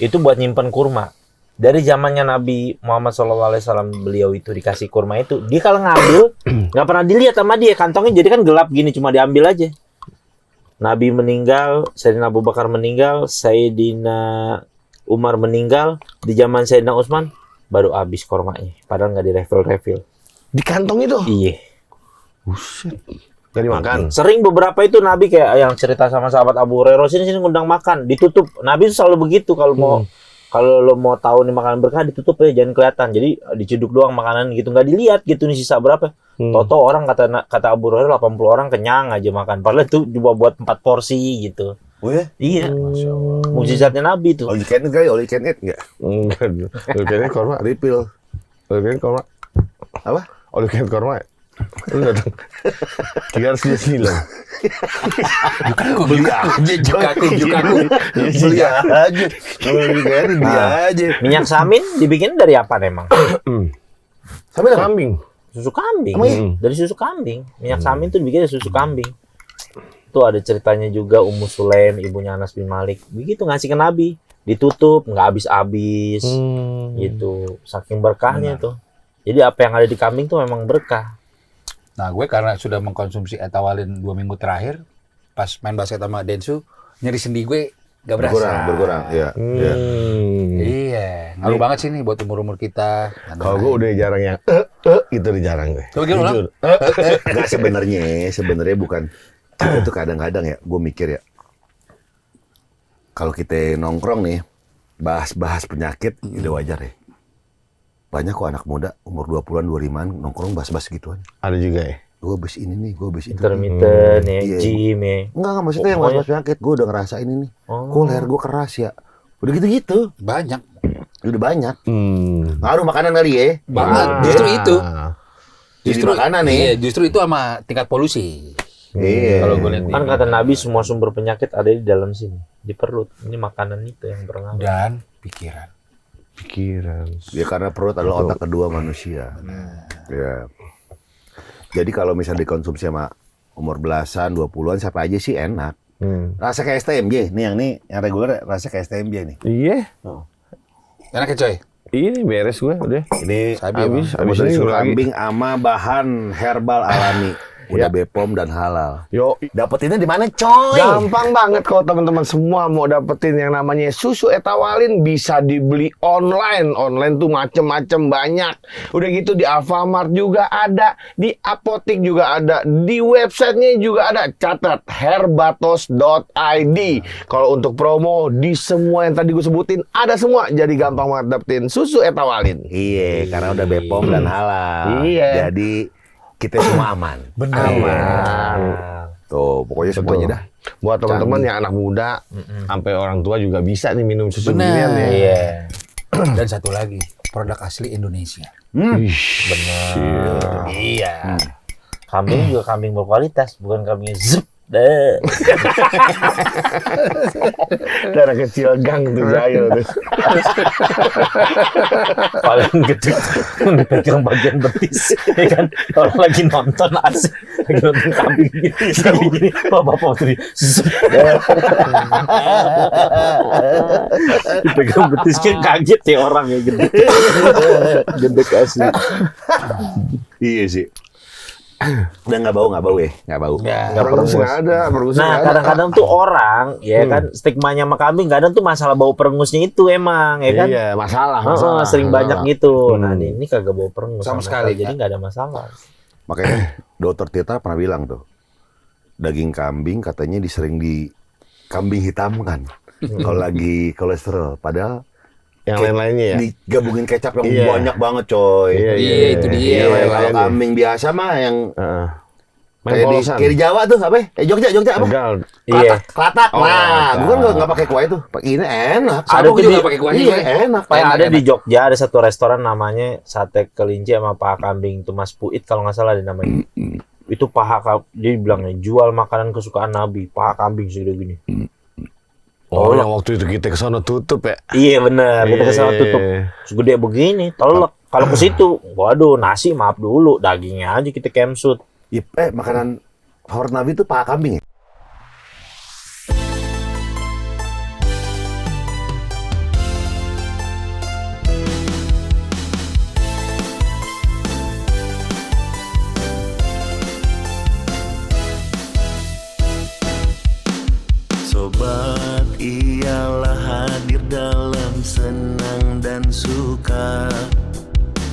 Itu buat nyimpen kurma. Dari zamannya Nabi Muhammad SAW beliau itu dikasih kurma itu, dia kalau ngambil nggak pernah dilihat sama dia, kantongnya jadi kan gelap gini, cuma diambil aja. Nabi meninggal, Sayyidina Abu Bakar meninggal, Sayyidina Umar meninggal, di zaman Sayyidina Utsman baru habis kurmanya, padahal nggak direfill. Di kantong itu? Iya. Buset. Gak dimakan. Sering beberapa itu Nabi kayak yang cerita sama sahabat Abu Hurairah, sini ngundang makan, ditutup. Nabi itu selalu begitu kalau lo mau tahu nih makanan berkah ditutup ya, jangan kelihatan. Jadi diciduk doang makanan gitu, nggak dilihat gitu nih sisa berapa. Toto orang kata Abu Hurairah 80 orang kenyang aja makan. Padahal itu cuma buat 4 porsi gitu. Oh ya? Iya. Mukjizatnya Nabi tuh. All you can eat kali, all you can eat enggak? Enggak. Kayaknya korma. Refill. Kayaknya korma. Apa? All you can korma. Lu datang. 309. Beli aja jukaku. Beli aja. Kalau you can eat, beli aja. Minyak samin dibikin dari apa emang? Sambil kambing. Susu kambing. Emang iya? Dari susu kambing. Minyak samin tuh dibikin dari susu kambing. Tuh ada ceritanya juga Ummu Sulaim, ibunya Anas bin Malik. Begitu ngasih ke Nabi, ditutup, nggak habis-habis. Gitu. Saking berkahnya tuh. Jadi apa yang ada di kambing tuh memang berkah. Nah, gue karena sudah mengkonsumsi etawalin 2 minggu terakhir, pas main basket sama Densu, nyeri sendi gue gak berasa. Berkurang. Iya. Iya, ngaruh banget sih nih buat umur-umur kita. Kalau gue udah jarang yang gitu udah jarang gue. Coba gimana? Jujur. Enggak sebenarnya bukan. Itu kadang-kadang ya, gue mikir ya. Kalau kita nongkrong nih, bahas penyakit, udah wajar ya. Banyak kok anak muda, umur 20-an, 25-an, nongkrong bahas-bahas gituan. Ada juga ya. Gue habis ini nih, gue habis itu. Intermittent ya, Iya. gym ya. Enggak, maksudnya yang bahas penyakit. Gue udah ngerasain ini. Kok leher gue keras ya. Udah gitu-gitu. Banyak. Udah banyak. Ngaruh makanan kali ya. Banget. Justru itu. Jadi makanan nih. Iya, justru itu sama tingkat polusi. Iya. Kalau gue lihat Kan kata Nabi semua sumber penyakit ada di dalam sini, di perut. Ini makanan itu yang berpengaruh. dan pikiran. Ya karena perut adalah otak kedua manusia. Ya. Jadi kalau misalnya dikonsumsi sama umur belasan, 20-an siapa aja sih enak. Rasa kayak STMJ. Nih yang reguler rasa kayak STMJ nih. Iya. Enak ya coy? Ini beres gue udah. Ini Sabi Habis habis ini susu lagi. kambing sama bahan herbal alami. Udah Ya. BPOM dan halal. Yo, Dapetinnya di mana, coy? gampang banget kalau teman-teman semua mau dapetin yang namanya susu Etawalin, bisa dibeli online. Online tuh macem-macem banyak. Udah gitu di Alfamart juga ada, di apotik juga ada, di websitenya juga ada. Catat herbatos.id. Kalau untuk promo di semua yang tadi gue sebutin ada semua. Jadi gampang banget dapetin susu Etawalin. Iya, karena udah BPOM dan halal. Iya. Jadi kita semua aman. Aman. Tuh, pokoknya semuanya dah. Buat teman-teman yang anak muda, sampai orang tua juga bisa nih minum susu Bener. ginian ya. Iya. Dan satu lagi, produk asli Indonesia. Benar. Iya. Kambing juga kambing berkualitas, bukan kambing zep. Deh. Darah kecil gang tuh jahil tuh. Paling gede dipegang bagian betis, ya kan? Kalau lagi nonton asik, lagi nonton kambing gini, bapak tadi zep. Dipegang betis kan kaget ya orang ya gede. Gede asli. Iya sih. Udah nggak bau ya? Nggak bau. Nggak Pergus perengus. nggak ada, pergus Nah, nggak ada. kadang-kadang tuh orang, ya kan, stigmanya sama kambing kadang tuh masalah bau perengusnya itu emang, ya kan? Iya, masalah. Sering banyak gitu. Nah, ini kagak bau perengus Sama sekali, jadi ya. nggak ada masalah. Makanya Dokter Tirta pernah bilang tuh, daging kambing katanya disering di kambing hitamkan kalau lagi kolesterol. Padahal Yang lain-lainnya ya. digabungin kecap yang Iya. banyak banget, coy. Iya, Iya, itu dia. Iya, kalau lain-lainnya. kambing biasa mah yang Heeh. Main kayak di, polosan. kayak di Jawa tuh apa? Jogja apa? Tegal. Iya. Kelatak. Oh, Nah, kelatak. gue kan nggak pakai kuah itu. Ini enak. Ada Sabuk tuh juga di- pakai kuahnya. Iya, Coy. enak. Kayak enak, ada di enak. Jogja ada satu restoran namanya sate kelinci sama paha kambing itu Mas Puit kalau nggak salah ada namanya. Itu dia bilangnya jual makanan kesukaan Nabi, paha kambing segede gini. Oh, yang waktu itu kita ke sono tutup ya. Iya benar, kita kesana Iya. tutup segede begini, telek. Kalau ke situ, waduh nasi maaf dulu, dagingnya aja kita kemsut. Iya, makanan favorit Nabi itu paha kambing ya? Sobat ialah hadir dalam senang dan suka.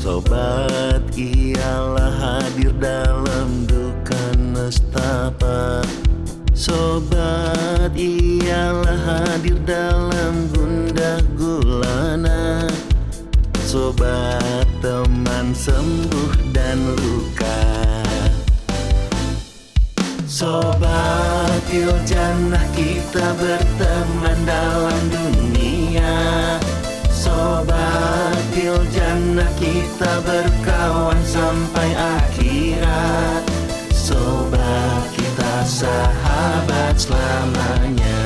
Sobat ialah hadir dalam duka nestapa. Sobat ialah hadir dalam gundah gulana. Sobat teman sembuh dan luka. Sobat Jannah kita berteman dalam dunia. Sobat Jannah kita berkawan sampai akhirat. Sobat kita sahabat selamanya.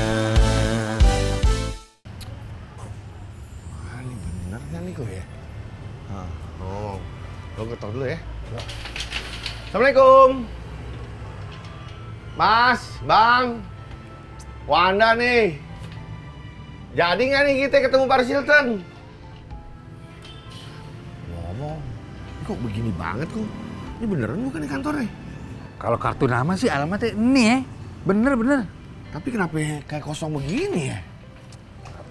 Ini bener kan nih kok ya? Oh, lo ketok dulu ya. Assalamualaikum. Mas, Bang, Wanda nih. Jadi nggak nih kita ketemu Paris Hilton? Ngomong, ini kok begini banget kok? Ini beneran bukan di kantornya? Kalau kartu nama sih alamatnya ini ya. Bener. Tapi kenapa kayak kosong begini ya?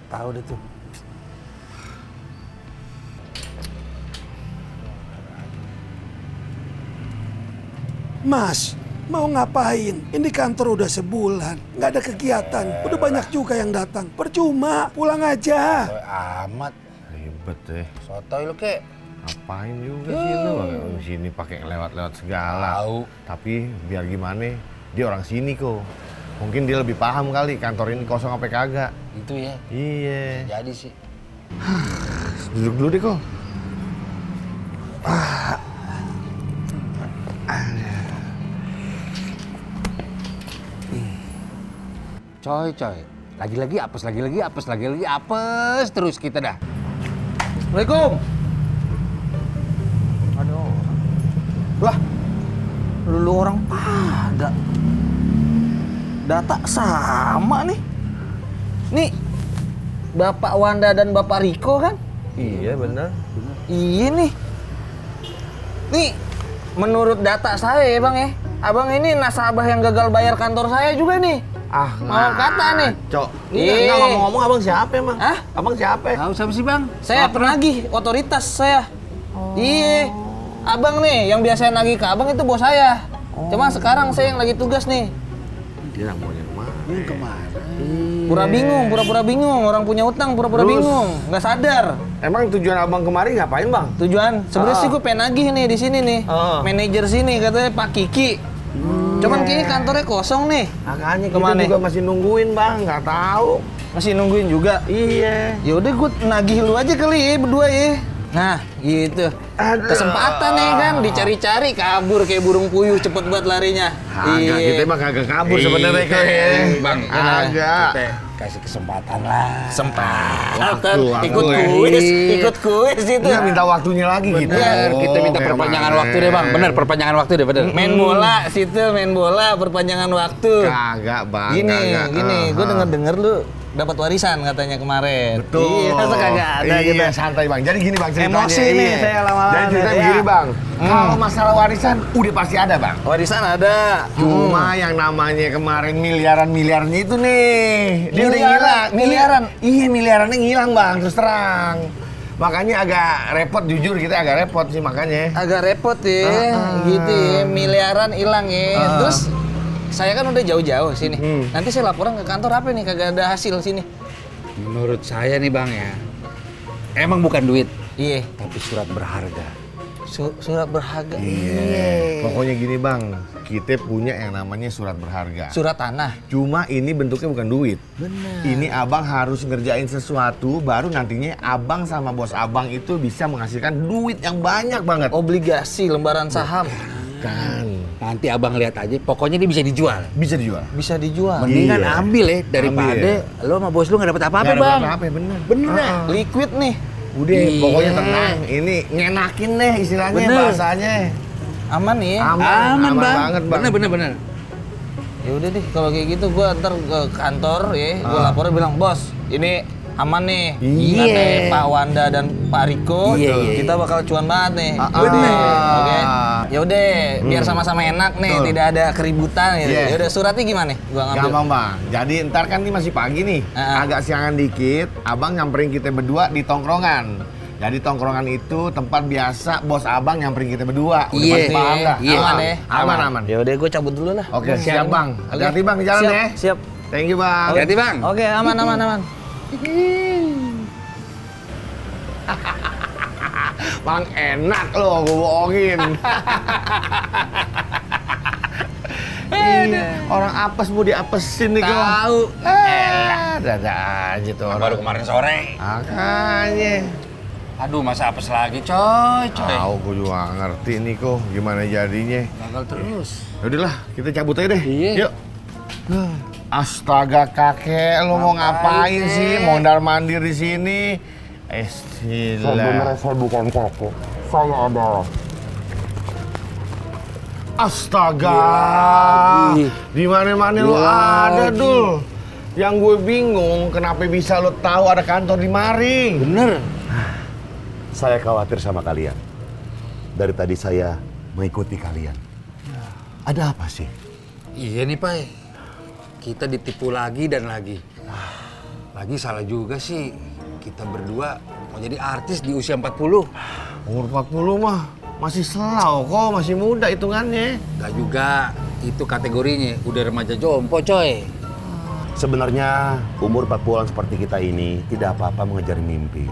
Tahu deh tuh. Mas, mau ngapain? Ini kantor udah sebulan, nggak ada kegiatan. Udah banyak juga yang datang. Percuma, pulang aja. Amat. Ribet deh. Sotoy lu kek. Ngapain juga sih lu? Sini pakai lewat-lewat segala. Tahu. Tapi biar gimana, dia orang sini kok. Mungkin dia lebih paham kali kantor ini kosong apa kagak. Itu ya. Iya. Jadi sih. Duduk dulu deh kok. Coy. Lagi-lagi apes terus kita dah. Assalamualaikum. Aduh. Lah. Lu orang pada. Data sama nih. Nih. Bapak Wanda dan Bapak Riko kan? Iya bener. Iya nih. Nih, menurut data saya ya Bang ya, Abang ini nasabah yang gagal bayar kantor saya juga nih. Mau kata nih. Cok, ini nggak ngomong abang siapa emang? Hah? Abang siapa? Tahu siapa sih bang? Saya penagih otoritas saya. Iya. Abang nih yang biasa nagih ke abang itu bos saya. Cuma sekarang saya yang lagi tugas nih. Dia namanya kemana? Pura-pura bingung. Orang punya utang pura-pura bingung. Nggak sadar. Emang tujuan abang kemari ngapain bang? Tujuan sebenarnya sih gue pengen nagih nih di sini nih. Manajer sini katanya Pak Kiki. Cuman kayaknya kantornya kosong nih. Makanya kita Kemana? juga masih nungguin bang, nggak tahu. Masih nungguin juga. Iya. Ya udah gue nagih lu aja kali ya berdua ya. Nah, gitu. Kesempatan nih kan dicari-cari kabur kayak burung puyuh cepet banget larinya. Agak, kita emang kagak kabur sebenarnya kok ya. Bang, Agak. kita kasih kesempatan lah. Kesempatan Waktu. ikut kuis itu. Dia minta waktunya lagi gitu. Bener, kita minta Oke, perpanjangan Bang. waktu deh bang. Bener, perpanjangan waktu deh, bener. Main bola situ, main bola perpanjangan waktu. Kagak bang. Gini, kagak. gue denger lu dapat warisan katanya kemarin. Betul. Iya, masa kagak ada iya, gitu. santai bang. Jadi gini bang ceritanya. Emosi nih, saya lama-lama Jadi ceritanya nih, begini ya. bang. Kalau masalah warisan udah pasti ada bang. Warisan ada. Cuma yang namanya kemarin miliaran-miliarannya itu nih. Dia udah Miliaran? ngilang. Miliaran? Iya miliarannya ngilang bang, terus terang. Makanya agak repot, jujur kita agak repot sih makanya. Agak repot ya, gitu ya. Miliaran hilang ya. Terus saya kan udah jauh-jauh sini. Nanti saya laporan ke kantor apa nih? Kagak ada hasil sini. Menurut saya nih bang ya, emang bukan duit, Iya. tapi surat berharga. Surat berharga. Iya. Pokoknya gini bang, kita punya yang namanya surat berharga. Surat tanah. Cuma ini bentuknya bukan duit. Benar. Ini abang harus ngerjain sesuatu, baru nantinya abang sama bos abang itu bisa menghasilkan duit yang banyak banget. Obligasi, lembaran saham. Kan. Nanti abang lihat aja, pokoknya dia bisa dijual. Bisa dijual. Bisa dijual. Mendingan Iya. ambil ya, daripada lo sama bos lo nggak dapet apa-apa Nggak ada bang. apa-apa, bener. Bener. Liquid nih. Udah, Iya. pokoknya tenang. Ini ngenakin deh istilahnya Bener. bahasanya. Aman nih ya. Aman bang. banget bang. Bener. Ya udah deh, kalau kayak gitu gua ntar ke kantor ya, gua laporan bilang, "Bos, ini aman nih." Iya. Kata Pak Wanda dan Pak Riko, Iya. kita bakal cuan banget nih. Bener. Oke. Ya udah, biar sama-sama enak nih, Betul. tidak ada keributan gitu. Iya. Ya udah, suratnya gimana nih? Gua ngambil. Gampang bang. Jadi ntar kan ini masih pagi nih, agak siangan dikit. Abang nyamperin kita berdua di tongkrongan. Jadi tongkrongan itu tempat biasa bos abang nyamperin kita berdua. Udah Iya. pasti paham dah. Iya. Aman ya? Aman. Ya udah, gua cabut dulu lah. Oke, siap bang. Hati-hati bang di jalan Siap, ya. Siap. Thank you bang. Hati-hati bang. Oke, aman. Bang enak loh, gue bohongin. Iya, orang apes mau diapesin nih kok. Tahu. Dada aja tuh orang. Baru kemarin sore. Makanya. Aduh, masa apes lagi coy. Tahu gue juga nggak ngerti nih kok gimana jadinya. Gagal terus. Yaudahlah, kita cabut aja deh. Iya. Yuk. Astaga kakek, lo mau ngapain sih? Mondar-mandir di sini? Sebenarnya saya bukan kakek. Saya adalah. Astaga. Di mana-mana lo ada, Dul. Yang gue bingung kenapa bisa lo tahu ada kantor di mari. Bener. Saya khawatir sama kalian. Dari tadi saya mengikuti kalian. Ada apa sih? Iya nih Pai. Kita ditipu lagi dan lagi. Lagi salah juga sih. Kita berdua mau jadi artis di usia 40. Umur 40 mah masih selau kok, masih muda hitungannya. Gak juga. Itu kategorinya udah remaja jompo coy. Sebenarnya umur 40-an seperti kita ini tidak apa-apa mengejar mimpi.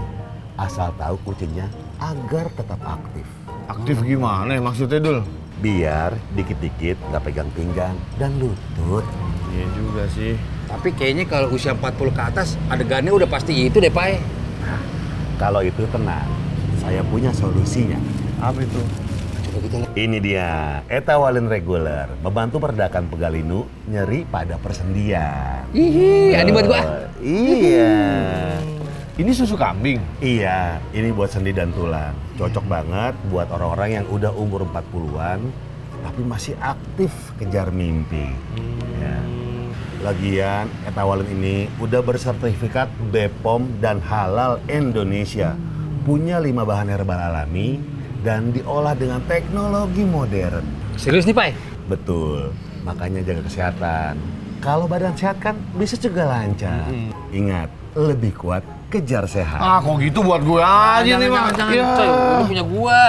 Asal tahu kuncinya agar tetap aktif. Aktif gimana ya maksudnya, Dul? Biar dikit-dikit nggak pegang pinggang dan lutut. Iya juga sih. Tapi kayaknya kalau usia 40 ke atas adegannya udah pasti itu deh Pai. Kalau itu tenang, saya punya solusinya. Apa itu? Coba kita lihat. Ini dia, Etawalin Reguler, membantu meredakan pegalinu, nyeri pada persendian. Hihi, ini buat gua. Iya. Ini susu kambing. Iya, ini buat sendi dan tulang. Cocok banget buat orang-orang yang udah umur 40-an tapi masih aktif kejar mimpi. Ya. Lagian, Etawalin ini udah bersertifikat BPOM dan Halal Indonesia. Punya 5 bahan herbal alami dan diolah dengan teknologi modern. Serius nih Pai? Betul. Makanya jaga kesehatan. Kalau badan sehat kan bisa juga lancar. Ingat, lebih kuat kejar sehat. Kok gitu buat gue aja nih, Mak. Jangan, Ya. coy. Lu punya gua.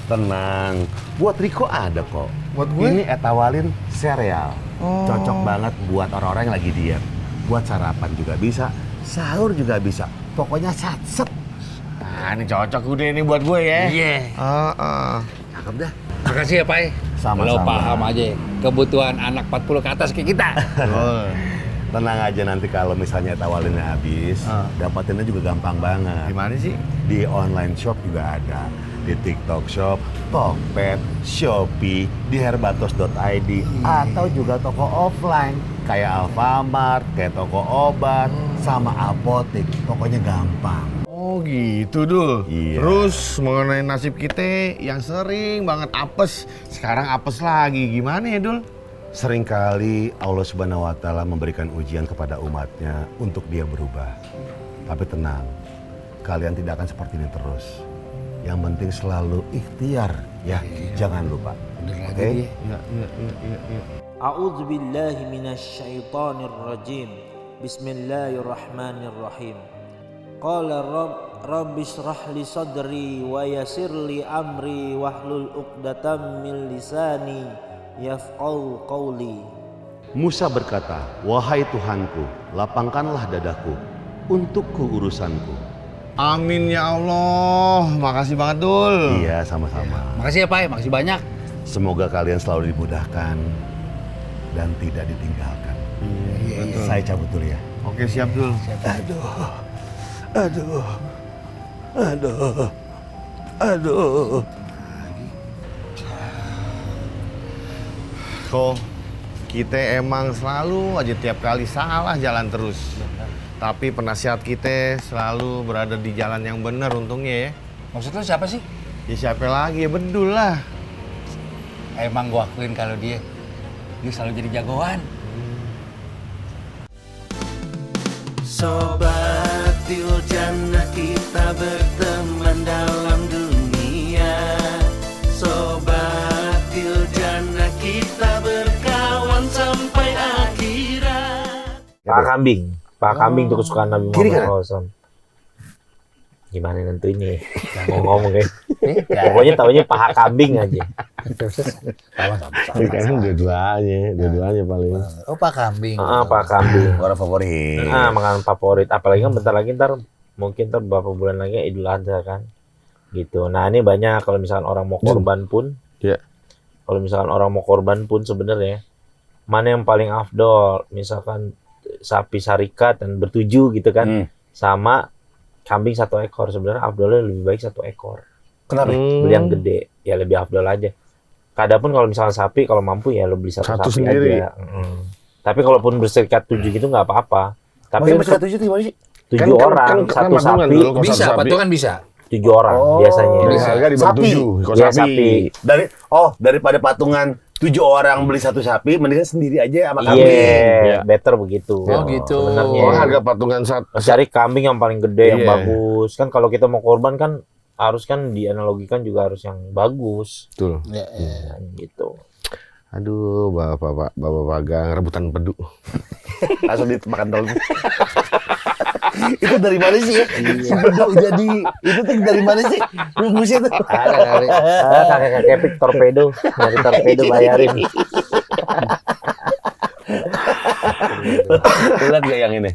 Tenang, buat Riko ada kok. Buat gue? Ini Etawalin sereal. Cocok banget buat orang-orang yang lagi diet. Buat sarapan juga bisa, sahur juga bisa. Pokoknya satset. Nah, ini cocok udah ini buat gue ya. Iya. Cakep dah. Makasih ya, Pai. Sama-sama. Lo paham aja kebutuhan anak 40 ke atas kayak kita. Tenang aja, nanti kalau misalnya Etawalinnya habis, dapatinnya juga gampang banget. Gimana sih? Di online shop juga ada. Di TikTok Shop, Tokped, Shopee, di herbatos.id, atau juga toko offline kayak Alfamart, kayak toko obat, sama apotek. Pokoknya gampang. Oh gitu, Dul. Iya. Terus mengenai nasib kita yang sering banget apes, sekarang apes lagi. Gimana ya, Dul? Seringkali Allah Subhanahu wa Ta'ala memberikan ujian kepada umatnya untuk dia berubah. Tapi tenang, kalian tidak akan seperti ini terus. Yang penting selalu ikhtiar, ya. Jangan lupa. Oke? A'udzu billahi minasyaitonir rajim. Bismillahirrahmanirrahim. Qala rabbi shrah li sadri wa yassir li amri wahlul 'uqdatam min lisani yafqahu qawli. Musa berkata, wahai Tuhanku, lapangkanlah dadaku untukku urusanku. Amin ya Allah. Makasih banget, Dul. Iya, sama-sama. Makasih ya, Pai. Makasih banyak. Semoga kalian selalu dimudahkan dan tidak ditinggalkan. Betul. Saya cabut dulu ya. Oke, siap, Dul. Aduh. Kok kita emang selalu aja tiap kali salah jalan terus. Tapi penasihat kita selalu berada di jalan yang benar untungnya ya. Maksud lu siapa sih? Ya siapa lagi ya, Bedul lah. Emang gua akuin kalau dia selalu jadi jagoan. Sobat Tiljana, kita berteman dalam dunia. Sobat Tiljana, kita berkawan sampai akhirat. Pak Kambing. Pak Kambing tuh kesukaan Nabi Kiri Muhammad SAW. Gimana nentuinnya? Ngomong ya. Pokoknya taunya paha kambing aja. Kan dua-duanya paling. Oh, Pak Kambing. Pak Kambing. Orang favorit. Makanan favorit. Apalagi kan bentar lagi mungkin beberapa bulan lagi Idul Adha kan. Gitu. Nah, ini banyak kalau misalkan orang mau korban pun. Iya. Kalau misalkan orang mau korban pun sebenarnya mana yang paling afdol? Misalkan sapi sarikat dan bertujuh gitu kan. Sama kambing 1 ekor, sebenarnya afdolnya lebih baik 1 ekor. Kenapa? Beli yang gede, ya lebih afdol aja. Kadapun kalau misalnya sapi, kalau mampu ya lo beli satu sapi sendiri. aja. Tapi kalaupun berserikat 7 gitu nggak apa-apa. Tapi Tapi berserikat 7 gimana sih? 7 Kan- orang, kan satu patungan sapi, dulu, kalau Bisa, satu sapi. patungan bisa. 7 orang biasanya. Dari harga dibagi Sapi. 7. Kalau Iya, sapi. sapi. Daripada patungan 7 orang beli 1 sapi, mendingan sendiri aja sama kambing. Iya, better begitu. Oh, gitu. Sebenarnya. Oh, harga patungan Cari kambing yang paling gede, yang Iya. bagus. Kan kalau kita mau korban kan harus kan dianalogikan juga harus yang bagus. Betul. Nah, gitu. Aduh, Bapak Pagang rebutan pedu. Langsung dimakan dulu. Itu dari mana sih ya? Sebelum jadi itu tuh dari mana sih? Rumusnya tuh. Ada kali. Kakek Pik torpedo. Dari torpedo bayarin. Lihat gak yang ini?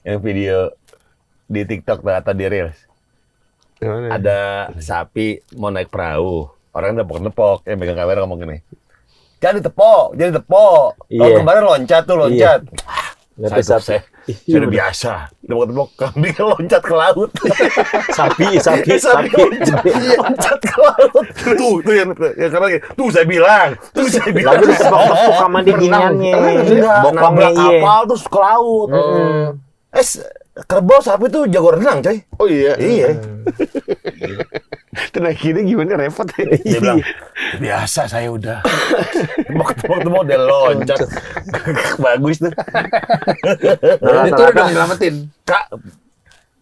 Yang video di TikTok atau di Reels? Ada sapi mau naik perahu. Orang nepok-nepok, yang megang kamera ngomong gini. Jangan ditepok. Tahun Iya. kemarin loncat. Nggak Saya sapi. udah biasa. Tepok-tepok kambing loncat ke laut. Sapi. loncat ke laut. Tuh yang karena tuh saya bilang. Lalu ditepok-tepok sama di giniannya. Bokongnya Nabrak iya. kapal terus ke laut. Kerbau sapi tuh jago renang, coy. Oh iya. Iya. Tenakinya gimana repot ya? Dia bilang, biasa saya udah. Tepok-tepok udah loncat. Bagus tuh. Nah, Itu udah nyelamatin. Kak.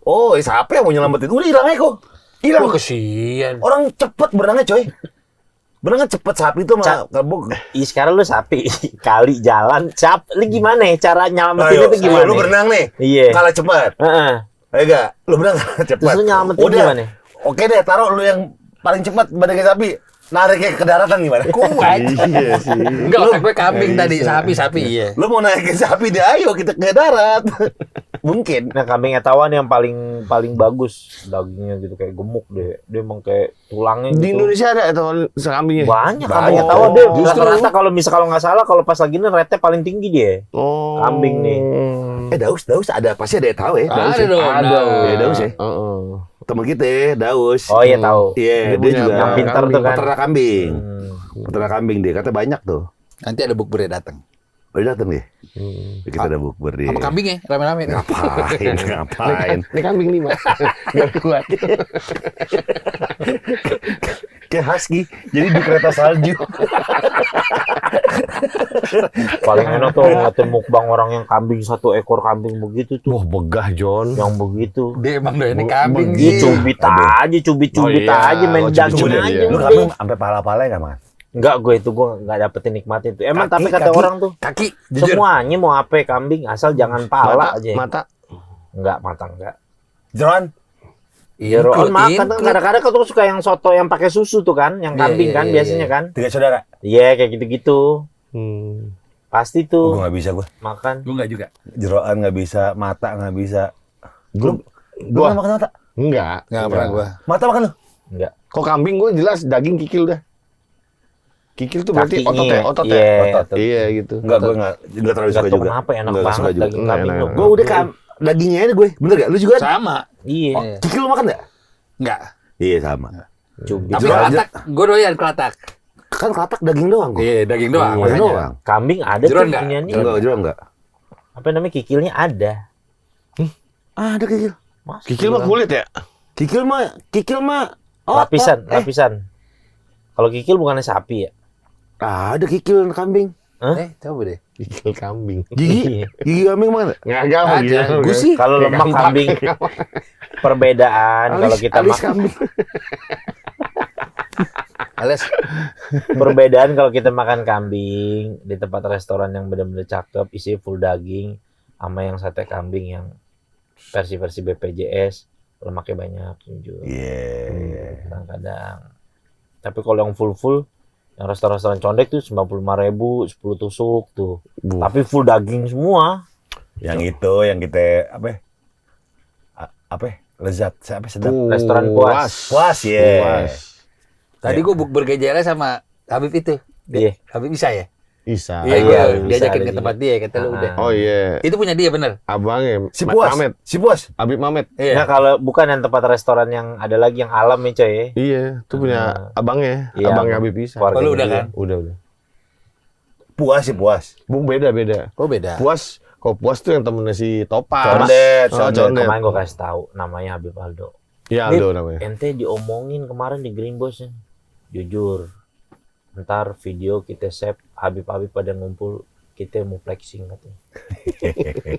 Oh, siapa yang mau nyelamatin? Udah hilang aja kok. Hilang. Wah, kesian. Orang cepet berenangnya, coy. Bener kan cepet sapi tuh mah kebuk. Ih, sekarang lu sapi kali jalan, lu gimana ya cara nyelamatin Ayo, itu gimana? lu berenang nih. Iya. Kalah cepet. Heeh. Ayo gak? Lu berenang kalah cepet. Terus lu nyelamatin Udah. gimana? Oke deh, taruh lu yang paling cepat badannya sapi. Nariknya ke daratan gimana? Kuat. Iya sih. Enggak, otak gue kambing tadi, sapi iya. Lu mau naikin sapi deh, ayo kita ke darat. Mungkin. Nah, kambing etawan yang paling bagus dagingnya gitu kayak gemuk deh. Dia emang kayak tulangnya gitu. Di Indonesia ada atau kambingnya? Banyak Banyak. kambing etawa deh. Justru. Rata-rata kalau nggak salah kalau pas lagi ini rate paling tinggi dia. Oh. Kambing nih. Daus ada pasti ada tahu ya. Daus Ada ya. dong. Ya, Daus ya. Heeh. Temen kita ya, Daus. Oh iya tahu. Iya, dia punya juga yang pintar tuh kan. peternak kambing. Peternak kambing dia, kata banyak tuh. Nanti ada bukber datang. Udah dateng deh. Kita ada bukber dia. Sama kambingnya, rame-rame. Ngapain? Ini kambing 5. Biar kuat. Kayak husky, jadi di kereta salju. Paling enak tuh ngeliatin mukbang orang yang kambing 1 ekor kambing begitu tuh. Wah, begah John. Yang begitu. Dia emang doyan kambing Iya, sih. cubit aja main Oh, daging cubit aja. aja. Lu kambing sampai pala-palanya nggak, Mas? Enggak, gue nggak dapetin nikmatnya itu. Emang tapi kata kaki. orang tuh Kaki, jujur. semuanya mau apa kambing asal jangan pala aja. Mata. Enggak matang enggak. Jeroan? Iya, Roon makan include. kadang-kadang kan suka yang soto yang pakai susu tuh kan, yang Iya, kambing iya, kan iya, biasanya iya. kan. 3 saudara? Iya, kayak gitu-gitu. Pasti Gue tuh nggak bisa gue. makan. Gue enggak juga. Jeroan nggak bisa, mata nggak bisa. Lu Gua pernah makan mata? enggak. Enggak pernah gue. Mata makan lu? Enggak. Kok kambing gue jelas daging kikil dah. Kikil tuh berarti Kakinya, otot iya, ya? otot. Iya gitu. Enggak, gue nggak terlalu Enggak suka tahu juga. kenapa enak Nggak suka banget juga. daging Enak, kambing enak, lu. enak. Gue udah dagingnya aja gue, bener gak? Lu juga kan? Sama. Iya, Kikil lu makan gak? Enggak. Iya sama. cubit. Tapi Jeroan kelatak, gue doyan kelatak. Kan kelatak daging doang gue. Iya, daging doang. Iya. Daging makanya. doang. Kambing ada Jeroan tuh nggak? punya nih. Enggak, jeroan enggak. Apa namanya kikilnya ada. Ada kikil. Mas, Kikil mah kulit ya? Kikil mah lapisan. Kalau kikil bukannya sapi ya? ada kikil kambing. Coba deh. Kikil kambing. Gigi kambing mana? Ngagak Ada. gitu. Gue sih Kalau lemak kambing perbedaan kalau kita alis makan kambing. Alias perbedaan kalau kita makan kambing di tempat restoran yang benar-benar cakep isi full daging sama yang sate kambing yang versi BPJS lemaknya banyak jujur. Iya. Kadang-kadang. Tapi kalau yang full yang restoran condet tuh 95.000 10 tusuk tuh. Tapi full daging semua. Yang itu yang kita lezat, sedap. Restoran puas. Puas ya. Puas. tadi gue bergejala sama Habib itu. Iya. Habib bisa ya? Isa. Iya, iya, gue bisa diajakin ada ke tempat dia, kata lu udah. Oh iya. Itu punya dia bener. Abangnya. Si Puas. Mamet. Si Puas. Habib Mamet. Nah, Iya. kalau bukan yang tempat restoran yang ada lagi yang alam ya coy. Iya, itu punya abangnya. Iya, Abangnya Habib Isa. keluarga Oh, lu udah dia. kan? Udah. Puas si Puas. Bung beda. Oh beda. Puas, kok Puas tuh yang temennya si Topas. Condet, Oh, Condet. Condet. Kemarin gue kasih tahu namanya Habib Aldo. Iya, Aldo namanya. Ente diomongin kemarin di Green Boss ya. Jujur. Ntar video kita save Habib pada ngumpul kita mau flexing katanya.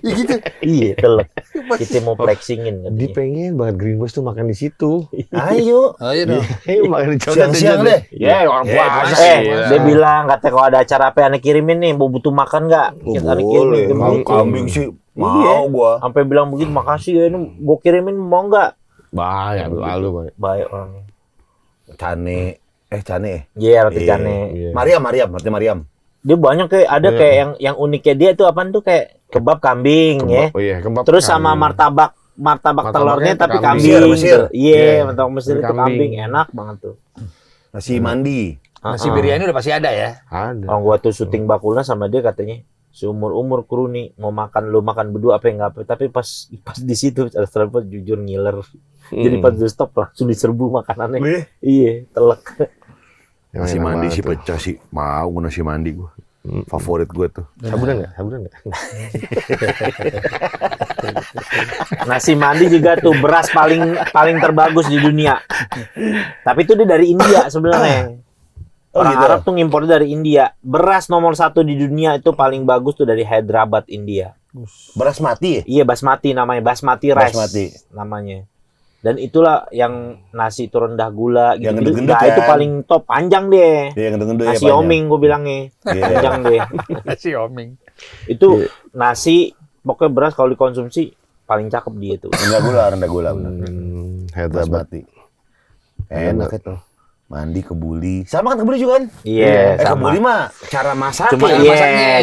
gitu. Iya, telek. Kita mau flexingin Dia katanya. pengen banget Green Boss tuh makan di situ. Ayo. Oh iya dong. Ayo makan di Condet. Siang-siang aja deh. Ya, orang Ya, puasa. Dia bilang katanya kalau ada acara apa aneh kirimin nih, mau butuh makan nggak? Kita aneh kirimin. Dia begitu. Kambing sih mau Iya. gua. Sampai bilang begitu, makasih ya ini gue kirimin mau nggak? Bahaya, Aldo. Bang. Baik orangnya. Cane. Cane. Iya, roti Iya. cane. Iya. Mariam. Dia banyak kayak ada Iya. kayak yang uniknya dia tuh apaan tuh kayak kebab kambing ya. Oh iya, kebab Terus sama kambing. martabak Martabaknya telurnya tapi kambing. kambing. Mesir. Tuh. Iya, Iya, martabak Mesir itu kambing. kambing enak banget tuh. Nasi mandi. Nasi biryani udah pasti ada ya. Ada. Orang gua tuh syuting bakulnya sama dia katanya seumur-umur kru nih mau makan lu makan berdua apa enggak apa tapi pas di situ restoran pun jujur ngiler. Jadi pas di stop langsung diserbu makanannya. Iya, telek. Yang Nasi enak mandi banget sih tuh. pecah sih. Mau gua nasi mandi gua. Favorit gua tuh. Sabunan nggak? Nasi mandi juga tuh beras paling terbagus di dunia. Tapi itu dia dari India sebenarnya. Orang gitu. Arab tuh ngimpor dari India. Beras nomor 1 di dunia itu paling bagus tuh dari Hyderabad, India. Beras mati ya? Iya basmati namanya, basmati rice Basmati. namanya. Dan itulah yang nasi itu rendah gula gitu. Yang gendut-gendut Nah, kan? itu paling top, panjang deh. Iya, yang gendut-gendut ya, Nasi panjang. oming gue bilangnya. Iya. Panjang deh. Si Oming. Itu nasi pokoknya beras kalau dikonsumsi paling cakep dia tuh. Rendah gula benar. Hebat. Basmati. Enak itu. Mandi kebuli. Sama kan kebuli juga kan? Iya, Kebuli sama. mah cara masak. Cuma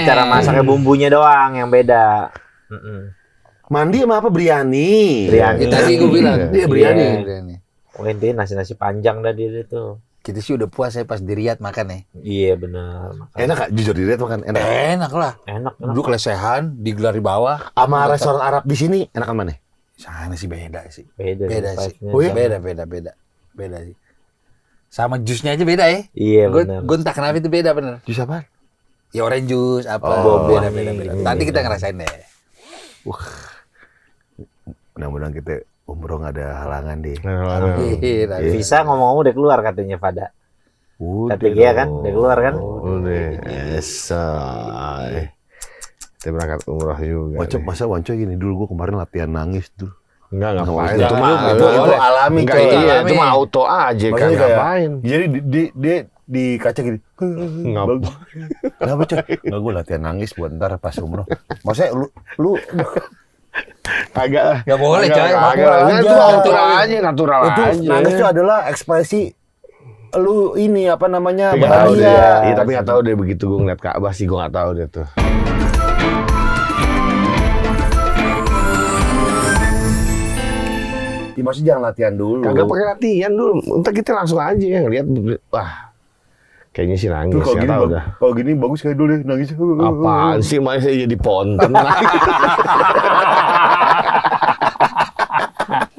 cara masaknya bumbunya doang yang beda. Mandi sama apa? Biryani. Biryani. Ya, tadi gue bilang Iya, biryani. Mungkin dia nasi-nasi panjang dah dia tuh. Kita sih udah puas ya pas di Riyadh makan ya. Iya benar. Enak Kak, jujur dilihat makan enak. Enak lah. Enak. Dulu kelesehan, digelar di bawah. Sama restoran Arab di sini enakan mana? Sana sih beda sih. Beda sih. spice-nya. Oh iya? Beda sih. Sama jusnya aja beda ya. Iya benar. Gue entah kenapa itu beda bener. Jus apa? Ya orange juice apa. Boba. Beda. Nanti kita ngerasain deh. Mudah-mudahan kita umroh nggak ada halangan deh. Iya. Visa ngomong-ngomong udah keluar katanya pada. Udah Iya kan? Udah keluar kan? Udah. Esay. Kita berangkat umroh juga. Wancok, masa Wanco gini dulu gue kemarin latihan nangis tuh. Enggak ngapain. Itu mah itu alami Enggak, coy. iya, itu mah auto aja Maksudnya kan kayak, ngapain. Jadi dia di kaca gini. Ngapa? Kenapa coy? Enggak, gue latihan nangis buat ntar pas umroh. Maksudnya lu Agak lah. Gak boleh coy. Itu natural itu aja. nangis itu adalah ekspresi lu ini apa namanya Tapi nggak tahu bahagia. dia. Iya, tapi nggak tahu deh begitu gue ngeliat Ka'bah sih gue nggak tahu deh tuh. Ya, maksudnya jangan latihan dulu. Kagak pakai latihan dulu. Entar kita langsung aja ngeliat. Wah, kayaknya sih nangis. Tuh, kalau Nggak gini, tahu dah. kalau gini bagus kayak dulu deh nangis. Apaan sih masih jadi ponten?